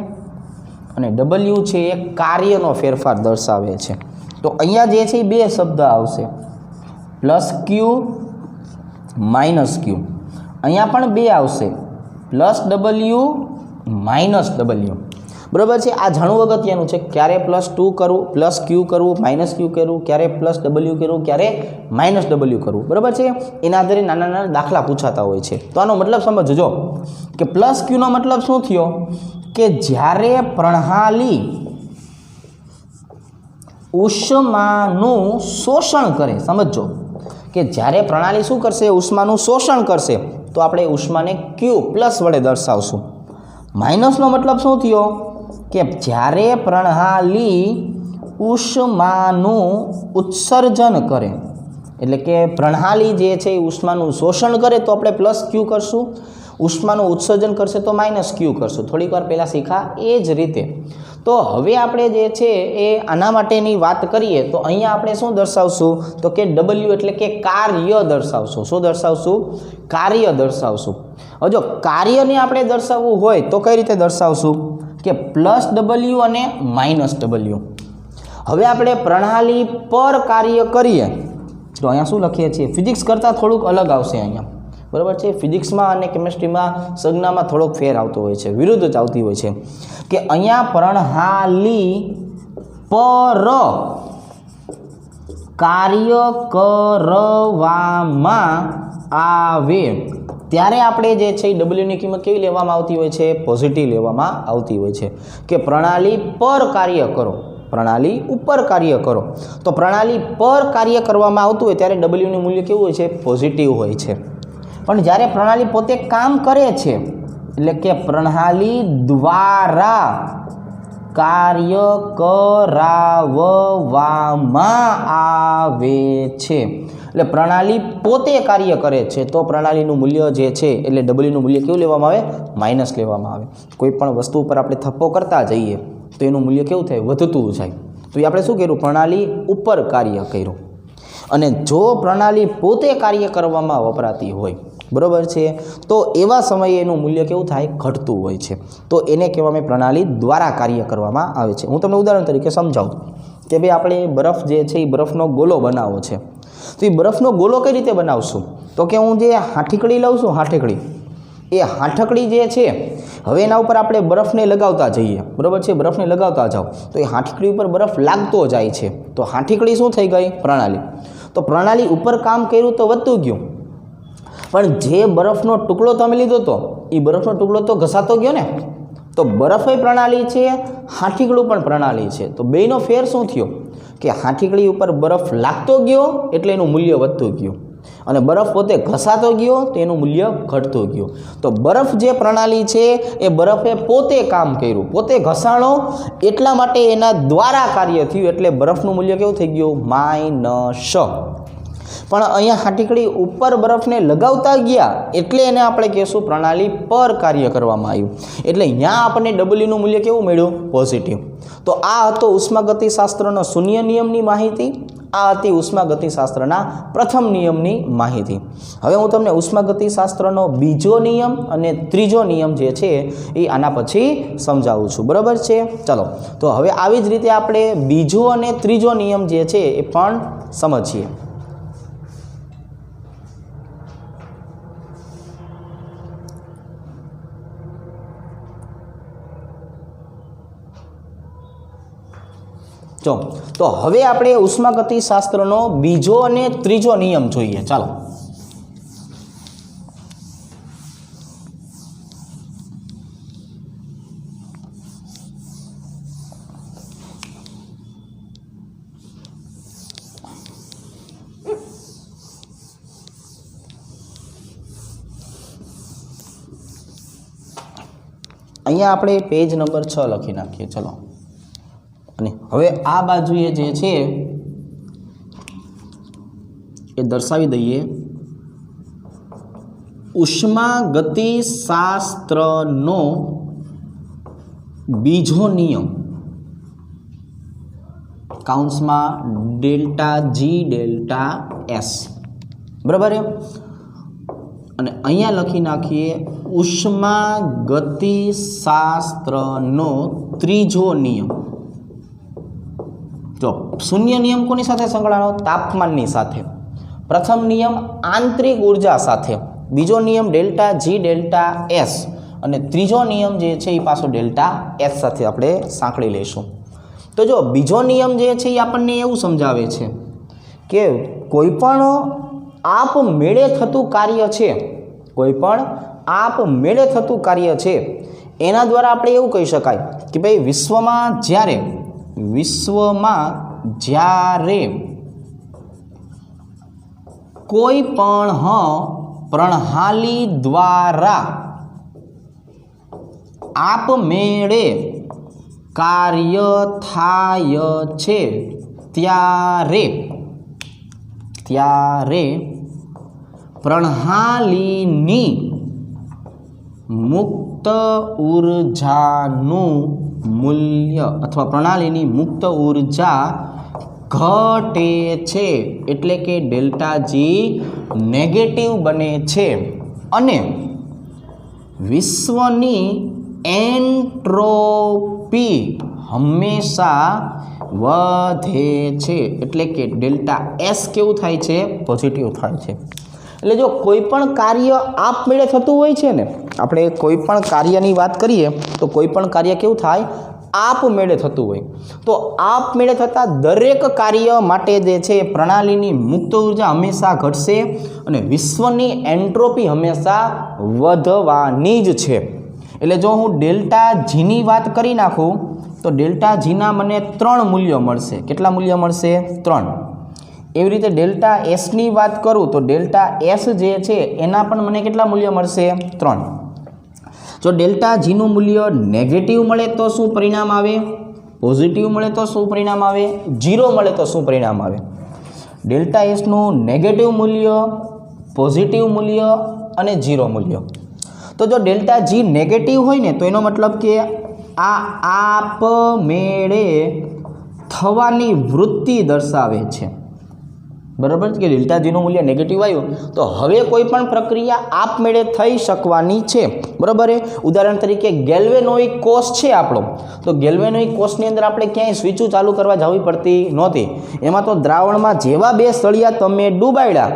અને W છે એ કાર્યનો ફેરફાર દર્શાવે છે। તો અહીંયા જે છે એ બે શબ્દ આવશે, +Q -Q। અહીંયા પણ બે આવશે, +W -W। બરાબર છે? આ જાણવું અગત્યનું છે, ક્યારે +2 કરવું, +Q કરવું, -Q કરવું, ક્યારે +W કરવું, ક્યારે -W કરવું। બરાબર છે? એના આધારે નાના નાના દાખલા પૂછાતા હોય છે। તો આનો મતલબ સમજજો કે +Q નો મતલબ શું થયો? કે જ્યારે પ્રણાલી ઉષ્માનું શોષણ કરે, સમજો કે જ્યારે પ્રણાલી શું કરશે? ઉષ્માનું શોષણ કરશે, તો આપણે ઉષ્માને Q પ્લસ વડે દર્શાવશું। માઇનસનો મતલબ શું થયો? કે જ્યારે પ્રણાલી ઉષ્માનું ઉત્સર્જન કરે, એટલે કે પ્રણાલી જે છે એ ઉષ્માનું શોષણ કરે તો આપણે +Q કરશું, ઉષ્માનું ઉત્સર્જન કરશે તો -Q કરશું। થોડીક વાર પહેલાં શીખા એ જ રીતે। તો હવે આપણે જે છે એ આના માટેની વાત કરીએ તો અહીંયા આપણે શું દર્શાવશું? તો કે W એટલે કે કાર્ય દર્શાવશું। શું દર્શાવશું? કાર્ય દર્શાવશું। હવે જો કાર્યને આપણે દર્શાવવું હોય તો કઈ રીતે દર્શાવશું? કે +W અને -W। હવે આપણે પ્રણાલી પર કાર્ય કરીએ તો અહીંયા શું લખીએ છીએ? ફિઝિક્સ કરતાં થોડુંક અલગ આવશે અહીંયા। બરાબર છે? ફિઝિક્સમાં અને કેમેસ્ટ્રીમાં સંજ્ઞામાં થોડોક ફેર આવતો હોય છે, વિરુદ્ધ જ આવતી હોય છે કે અહીંયા પ્રણાલી પર કાર્ય કરવામાં આવે ત્યારે આપણે જે છે Wની કિંમત કેવી લેવામાં આવતી હોય છે? પોઝિટિવ લેવામાં આવતી હોય છે કે પ્રણાલી પર કાર્ય કરો, પ્રણાલી ઉપર કાર્ય કરો। તો પ્રણાલી પર કાર્ય કરવામાં આવતું હોય ત્યારે Wનું મૂલ્ય કેવું હોય છે? પોઝિટિવ હોય છે। પણ જ્યારે પ્રણાલી પોતે કામ કરે છે, એટલે કે પ્રણાલી દ્વારા કાર્ય કરાવવામાં આવે છે, એટલે પ્રણાલી પોતે કાર્ય કરે છે તો પ્રણાલીનું મૂલ્ય જે છે એટલે Wનું મૂલ્ય કેવું લેવામાં આવે? માઇનસ લેવામાં આવે। કોઈ પણ વસ્તુ ઉપર આપણે થપ્પો કરતા જઈએ તો એનું મૂલ્ય કેવું થાય? વધતું જાય। તો એ આપણે શું કર્યું? પ્રણાલી ઉપર કાર્ય કર્યું। અને જો પ્રણાલી પોતે કાર્ય કરવામાં વપરાતી હોય, બરાબર છે, તો એવા સમયે એનું મૂલ્ય કેવું થાય? ઘટતું હોય છે। તો એને કહેવામાં પ્રણાલી દ્વારા કાર્ય કરવામાં આવે છે। હું તમને ઉદાહરણ તરીકે સમજાવું કે ભાઈ આપણે બરફ જે છે એ બરફનો ગોલો બનાવવો છે, તો એ બરફનો ગોલો કઈ રીતે બનાવશું? તો કે હું જે હાથીકડી લઉં છું, હાથીકડી, એ હાથકડી જે છે હવે એના ઉપર આપણે બરફને લગાવતા જઈએ, બરાબર છે? બરફને લગાવતા જાઓ તો એ હાથકડી ઉપર બરફ લાગતો જાય છે, તો હાથીકડી શું થઈ ગઈ? પ્રણાલી। તો પ્રણાલી ઉપર કામ કર્યું તો વધતું ગયું, પણ જે બરફનો ટુકડો તમે લીધો હતો એ બરફનો ટુકડો તો ઘસાતો ગયો ને। તો બરફ એ પ્રણાલી છે, હાથીકડું પણ પ્રણાલી છે। તો બેનો ફેર શું થયો? કે હાથીકડી ઉપર બરફ લાગતો ગયો એટલે એનું મૂલ્ય વધતું ગયું, અને બરફ પોતે ઘસાતો ગયો તો એનું મૂલ્ય ઘટતું ગયું। તો બરફ જે પ્રણાલી છે એ બરફે પોતે કામ કર્યું, પોતે ઘસાણો, એટલા માટે એના દ્વારા કાર્ય થયું, એટલે બરફનું મૂલ્ય કેવું થઈ ગયું? માઇનસ। પણ અહીંયા હાથીકડી ઉપર બરફને લગાવતા ગયા એટલે એને આપણે કહેશું પ્રણાલી પર કાર્ય કરવામાં આવ્યું, એટલે અહીંયા આપણને Wનું મૂલ્ય કેવું મળ્યું? પોઝિટિવ। તો આ હતો ઉષ્માગતિશાસ્ત્રનો શૂન્ય નિયમની માહિતી, આ હતી ઉષ્માગતિશાસ્ત્રના પ્રથમ નિયમની માહિતી। હવે હું તમને ઉષ્માગતિશાસ્ત્રનો બીજો નિયમ અને ત્રીજો નિયમ જે છે એ આના પછી સમજાવું છું, બરાબર છે? ચલો, તો હવે આવી જ રીતે આપણે બીજો અને ત્રીજો નિયમ જે છે એ પણ સમજીએ। જો તો હવે આપણે ઉષ્માગતિશાસ્ત્રનો બીજો અને ત્રીજો નિયમ જોઈએ. ચાલો, અહીંયા આપણે પેજ નંબર 6 લખી નાખીએ. ચલો, અને હવે આ બાજુએ જે છે એ દર્શાવી દઈએ. ઉષ્માગતિશાસ્ત્રનો બીજો નિયમ કાઉન્સમાં ડેલ્ટા જી ડેલ્ટા એસ, બરાબર. અને અહીંયા લખી નાખીએ ઉષ્માગતિશાસ્ત્રનો ત્રીજો નિયમ. જો શૂન્ય નિયમ કોની સાથે સંકળાયેલો? તાપમાનની સાથે. પ્રથમ નિયમ આંતરિક ઉર્જા સાથે, બીજો નિયમ ડેલ્ટા જી ડેલ્ટા એસ, અને ત્રીજો નિયમ જે છે એ પાછો ડેલ્ટા એસ સાથે આપણે સાંકળી લઈશું. તો જો બીજો નિયમ જે છે એ આપણને એવું સમજાવે છે કે કોઈ પણ આપમેળે થતું કાર્ય છે, કોઈ પણ આપમેળે થતું કાર્ય છે એના દ્વારા આપણે એવું કહી શકાય કે ભાઈ વિશ્વમાં જ્યારે કોઈ પણ પ્રણાલી દ્વારા આપમેળે કાર્ય થાય છે ત્યારે પ્રણાલીની મુક્ત ઉર્જાનું મૂલ્ય અથવા પ્રણાલીની મુક્ત ઉર્જા ઘટે છે, એટલે કે ડેલ્ટા જી નેગેટિવ બને છે, અને વિશ્વની એન્ટ્રોપી હંમેશા વધે છે, એટલે કે ડેલ્ટા એસ કેવું થાય છે? પોઝિટિવ થાય છે. એટલે જો કોઈ પણ કાર્ય આપમેળે થતું હોય છે ને, આપણે કોઈ પણ કાર્યની વાત કરીએ તો કોઈ પણ કાર્ય કેવું થાય? આપમેળે થતું હોય. તો આપમેળે થતા દરેક કાર્ય માટે જે છે પ્રણાલીની મુક્ત ઉર્જા હંમેશા ઘટશે અને વિશ્વની એન્ટ્રોપી હંમેશા વધવાની જ છે. એટલે જો હું ડેલ્ટા જીની વાત કરી નાખું તો ડેલ્ટા જીના મને 3 મૂલ્યો મળશે. કેટલા મૂલ્ય મળશે? 3. એવી રીતે ડેલ્ટા એસની વાત કરું તો ડેલ્ટા એસ જે છે એના પણ મને કેટલા મૂલ્ય મળશે? 3. જો ડેલ્ટા જીનું મૂલ્ય નેગેટિવ મળે તો શું પરિણામ આવે? પોઝિટિવ મળે તો શું પરિણામ આવે? 0 મળે તો શું પરિણામ આવે? ડેલ્ટા એસનું નેગેટિવ મૂલ્ય, પોઝિટિવ મૂલ્ય અને 0 મૂલ્ય. તો જો ડેલ્ટા જી નેગેટિવ હોય ને તો એનો મતલબ કે આ આપમેળે થવાની વૃત્તિ દર્શાવે છે. બરાબર છે કે ડેલ્ટા જીનું મૂલ્ય નેગેટિવ આવ્યું તો હવે કોઈ પણ પ્રક્રિયા આપમેળે થઈ શકવાની છે. બરાબર. ઉદાહરણ તરીકે ગેલ્વેનોઇક કોષ છે આપણો, તો ગેલ્વેનોઇક કોષની અંદર આપણે ક્યાંય સ્વિચો ચાલુ કરવા જવી પડતી નહોતી. એમાં તો દ્રાવણમાં જેવા 2 સળિયા તમે ડૂબાડ્યા,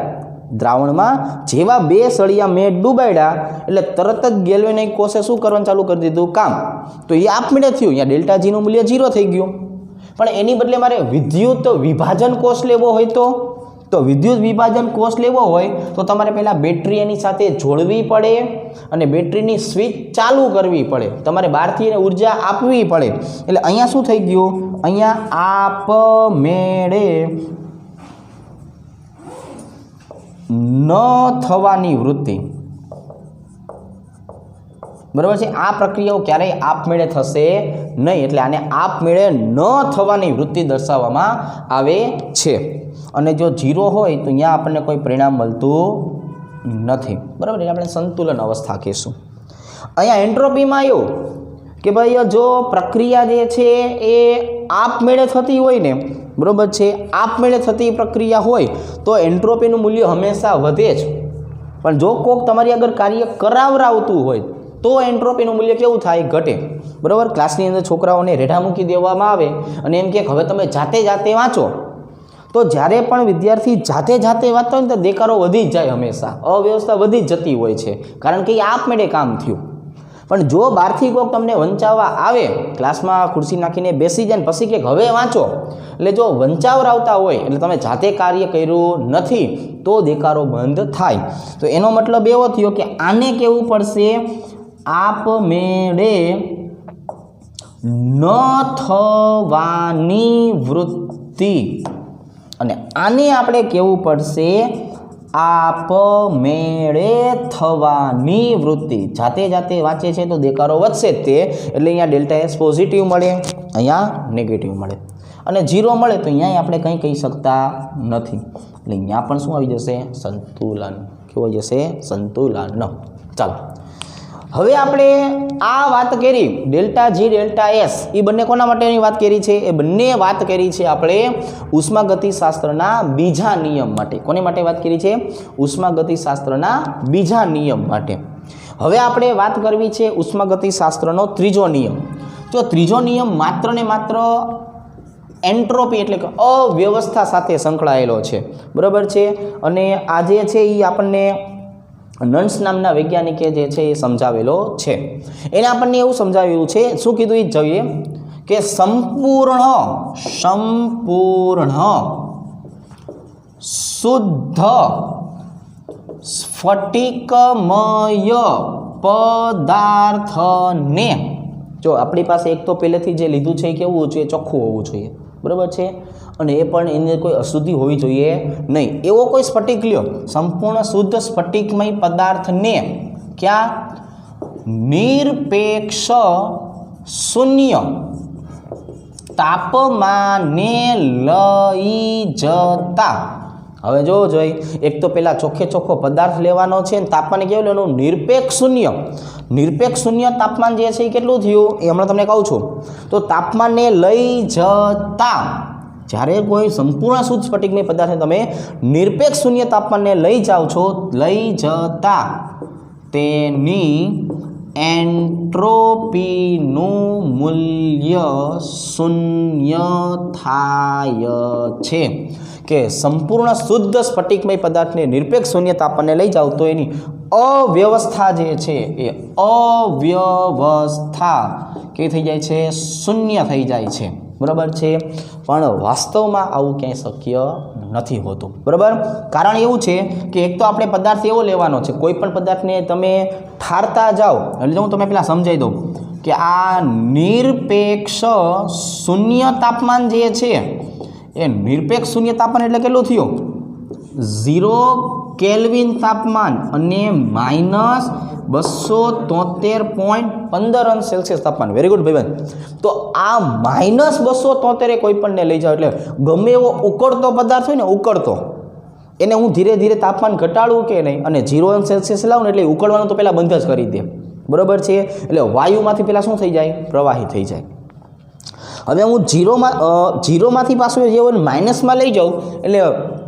મેં ડૂબાડ્યા એટલે તરત જ ગેલ્વેનોઇક કોષે શું કરવાનું ચાલુ કરી દીધું? કામ. તો એ આપમેળે થયું. અહીંયા ડેલ્ટા જીનું મૂલ્ય 0 થઈ ગયું. પણ એની બદલે મારે વિદ્યુત વિભાજન કોષ લેવો હોય તો વિદ્યુત વિભાજન કોષ લેવો હોય તો તમારે પહેલાં બેટરી એની સાથે જોડવી પડે અને બેટરીની સ્વિચ ચાલુ કરવી પડે, તમારે બહારથી એને ઉર્જા આપવી પડે. એટલે અહીંયા શું થઈ ગયું? અહીંયા આપમેળે ન થવાની વૃત્તિ. બરાબર છે. આ પ્રક્રિયાઓ ક્યારેય આપમેળે થશે નહીં, એટલે આને આપમેળે ન થવાની વૃત્તિ દર્શાવવામાં આવે છે. અને જો 0 હોય તો અહીંયા આપણને કોઈ પરિણામ મળતું નથી. બરાબર. એટલે આપણે સંતુલન અવસ્થા કહીશું. અહીંયા એન્ટ્રોપીમાં એવું કે ભાઈ જો પ્રક્રિયા જે છે એ આપમેળે થતી હોય ને, બરાબર છે, આપમેળે થતી પ્રક્રિયા હોય તો એન્ટ્રોપીનું મૂલ્ય હંમેશા વધે જ. પણ જો કોઈક તમારી આગળ કાર્ય કરાવરાવતું હોય તો એન્ટ્રોપીનું મૂલ્ય કેવું થાય? ઘટે. બરાબર. ક્લાસની અંદર છોકરાઓને રેઢા મૂકી દેવામાં આવે અને એમ કે હવે તમે જાતે વાંચો, તો જ્યારે પણ વિદ્યાર્થી જાતે વાંચતો હોય ને તો દેકારો વધી જ જાય, હંમેશા અવ્યવસ્થા વધી જ જતી હોય છે, કારણ કે એ આપમેળે કામ થયું. પણ જો બહારથી કોઈક તમને વંચાવવા આવે, ક્લાસમાં ખુરશી નાખીને બેસી જાય ને પછી કે હવે વાંચો, એટલે જો વંચાવરાવતા હોય એટલે તમે જાતે કાર્ય કર્યું નથી તો દેકારો બંધ થાય. તો એનો મતલબ એવો થયો કે આને કહેવું પડશે આપમેળે ન થવાની વૃત્તિ, અને આને આપણે કહેવું પડશે આપમેળે થવાની વૃત્તિ. જાતે જાતે વાંચે છે તો દેકારો વધશે જ તે, એટલે અહીંયા ડેલ્ટા એસ પોઝિટિવ મળે, અહીંયા નેગેટિવ મળે, અને 0 મળે તો અહીંયા આપણે કંઈ કહી શકતા નથી, એટલે અહીંયા પણ શું આવી જશે? સંતુલન. કેવું આવી જશે? સંતુલન. ચાલો, હવે આપણે આ વાત કરી ડેલ્ટા જી ડેલ્ટા એસ, એ બંને કોના માટેની વાત કરી છે? એ બંને વાત કરી છે આપણે ઉષ્માગતિશાસ્ત્રના બીજા નિયમ માટે. કોને માટે વાત કરી છે? ઉષ્માગતિશાસ્ત્રના બીજા નિયમ માટે. હવે આપણે વાત કરવી છે ઉષ્માગતિશાસ્ત્રનો ત્રીજો નિયમ. તો ત્રીજો નિયમ માત્ર ને માત્ર એન્ટ્રોપી એટલે કે અવ્યવસ્થા સાથે સંકળાયેલો છે, બરાબર છે. અને આ જે છે એ આપણને નન્સ નામના વૈજ્ઞાનિકે જે છે એ સમજાવેલો છે. એને આપણને એવું સમજાવેલું છે, શું કીધું એ જોઈએ કે સંપૂર્ણ શુદ્ધ સ્ફટિકમય પદાર્થને, જો આપણી પાસે એક તો પહેલેથી જે લીધું છે એ કેવું હોવું જોઈએ? ચોખ્ખું હોવું જોઈએ, બરાબર છે. અને એ પણ એને કોઈ અશુદ્ધિ હોવી જોઈએ નહીં. એવો કોઈ સ્ફટિક લ્યો, સંપૂર્ણ શુદ્ધ સ્ફટિકમય પદાર્થને ક્યાં? નિરપેક્ષ શૂન્ય તાપમાને લઈ જતા. હવે જોવો જોઈએ, એક તો પેલા ચોખ્ખે ચોખ્ખો પદાર્થ લેવાનો છે ને તાપમાને કેવું લેવાનું? નિરપેક્ષ શૂન્ય. નિરપેક્ષ શૂન્ય તાપમાન જે છે એ કેટલું થયું એ હમણાં તમને કહું છું. તો તાપમાનને લઈ જતા, જ્યારે કોઈ સંપૂર્ણ શુદ્ધ સ્ફટિકમય પદાર્થને તમે નિરપેક્ષ શૂન્ય તાપમાનને લઈ જાઓ છો, લઈ જતા તેની એન્ટ્રોપીનું મૂલ્ય શૂન્ય થાય છે. કે સંપૂર્ણ શુદ્ધ સ્ફટિકમય પદાર્થને નિરપેક્ષ શૂન્ય તાપમાને લઈ જાઓ તો એની અવ્યવસ્થા જે છે એ અવ્યવસ્થા કે થઈ જાય છે? શૂન્ય થઈ જાય છે, બરાબર છે. પણ વાસ્તવમાં આવું ક્યાંય શક્ય નથી હોતું, બરાબર. કારણ એવું છે કે એક તો આપણે પદાર્થ એવો લેવાનો છે, કોઈ પણ પદાર્થને તમે ઠારતા જાઓ, એટલે હું તમને પહેલાં સમજાવી દઉં કે આ નિરપેક્ષ શૂન્ય તાપમાન જે છે એ નિરપેક્ષ શૂન્ય તાપમાન એટલે કેટલું થયું? 0 કેલ્વિન તાપમાન અને -273.15 અંશ સેલ્સિયસ તાપમાન. વેરી ગુડ ભાઈબંધ. તો આ -273 કોઈ પણને લઈ જાઓ એટલે ગમે એવો ઉકળતો પદાર્થ હોય ને, ઉકળતો, એને હું ધીરે ધીરે તાપમાન ઘટાડું કે નહીં, અને 0 અંશ સેલ્સિયસ લાવું ને એટલે ઉકળવાનું તો પહેલાં બંધ જ કરી દે, બરાબર છે. એટલે વાયુમાંથી પહેલાં શું થઈ જાય? પ્રવાહી થઈ જાય. હવે હું જીરોમાંથી પાછું જે હોય માઇનસમાં લઈ જાઉં એટલે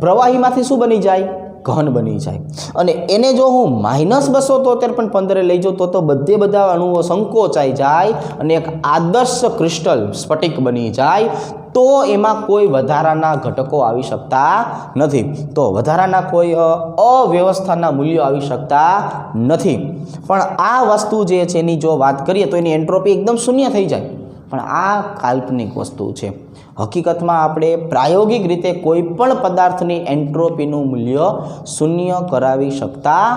પ્રવાહીમાંથી શું બની જાય? ઘન બની જાય. અને એને જો હું -273.15 લઈ જાઉં તો બધા અણુઓ સંકોચાઈ જાય અને એક આદર્શ ક્રિસ્ટલ સ્ફટિક બની જાય. તો એમાં કોઈ વધારાના ઘટકો આવી શકતા નથી, તો વધારાના કોઈ અવ્યવસ્થાના મૂલ્યો આવી શકતા નથી. પણ આ વસ્તુ જે છે એની જો વાત કરીએ તો એની એન્ટ્રોપી એકદમ શૂન્ય થઈ જાય. પણ આ કાલ્પનિક વસ્તુ છે. હકીકતમાં આપણે પ્રાયોગિક રીતે કોઈ પણ પદાર્થની એન્ટ્રોપીનું મૂલ્ય શૂન્ય કરાવી શકતા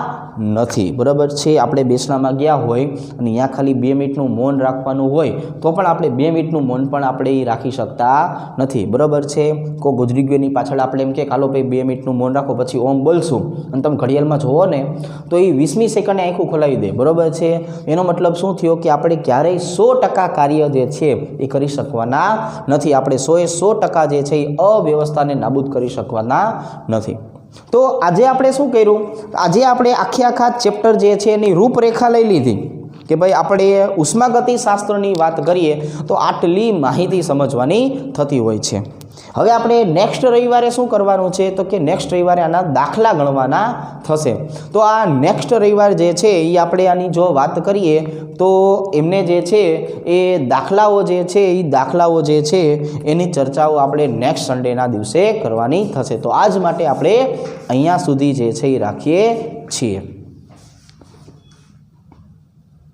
નથી, બરાબર છે. આપણે બેસણામાં ગયા હોય અને અહીંયા ખાલી 2 મિનિટનું મૌન રાખવાનું હોય તો પણ આપણે 2 મિનિટનું મૌન પણ આપણે રાખી શકતા નથી, બરાબર છે. કોઈ ગુજરી ગયોની પાછળ આપણે એમ કે હાલો ભાઈ 2 મિનિટનું મૌન રાખો પછી ઓમ બોલશું, અને તમે ઘડિયાળમાં જોવો ને તો એ 20મી સેકન્ડે આંખું ખોલાવી દે, બરાબર છે. એનો મતલબ શું થયો કે આપણે ક્યારેય 100% કાર્ય જે છે એ કરી શકવાના નથી. આપણે 100% જે છે એ અવ્યવસ્થાને નાબૂદ કરી શકવાના નથી. તો આજે આપણે શું કર્યું? આજે આપણે આખા ચેપ્ટર જે છે એની રૂપરેખા લઈ લીધી કે ભાઈ આપણે ઉષ્માગતિશાસ્ત્રની વાત કરીએ તો આટલી માહિતી સમજવાની થતી હોય છે. હવે આપણે નેક્સ્ટ રવિવારે શું કરવાનું છે તો કે નેક્સ્ટ રવિવારે આના દાખલા ગણવાના થશે. તો આ નેક્સ્ટ રવિવાર જે છે એ આપણે આની જો વાત કરીએ તો એમને જે છે એ દાખલાઓ જે છે એની ચર્ચાઓ આપણે નેક્સ્ટ સન્ડેના દિવસે કરવાની થશે. તો આજ માટે આપણે અહીંયા સુધી જે છે એ રાખીએ છીએ.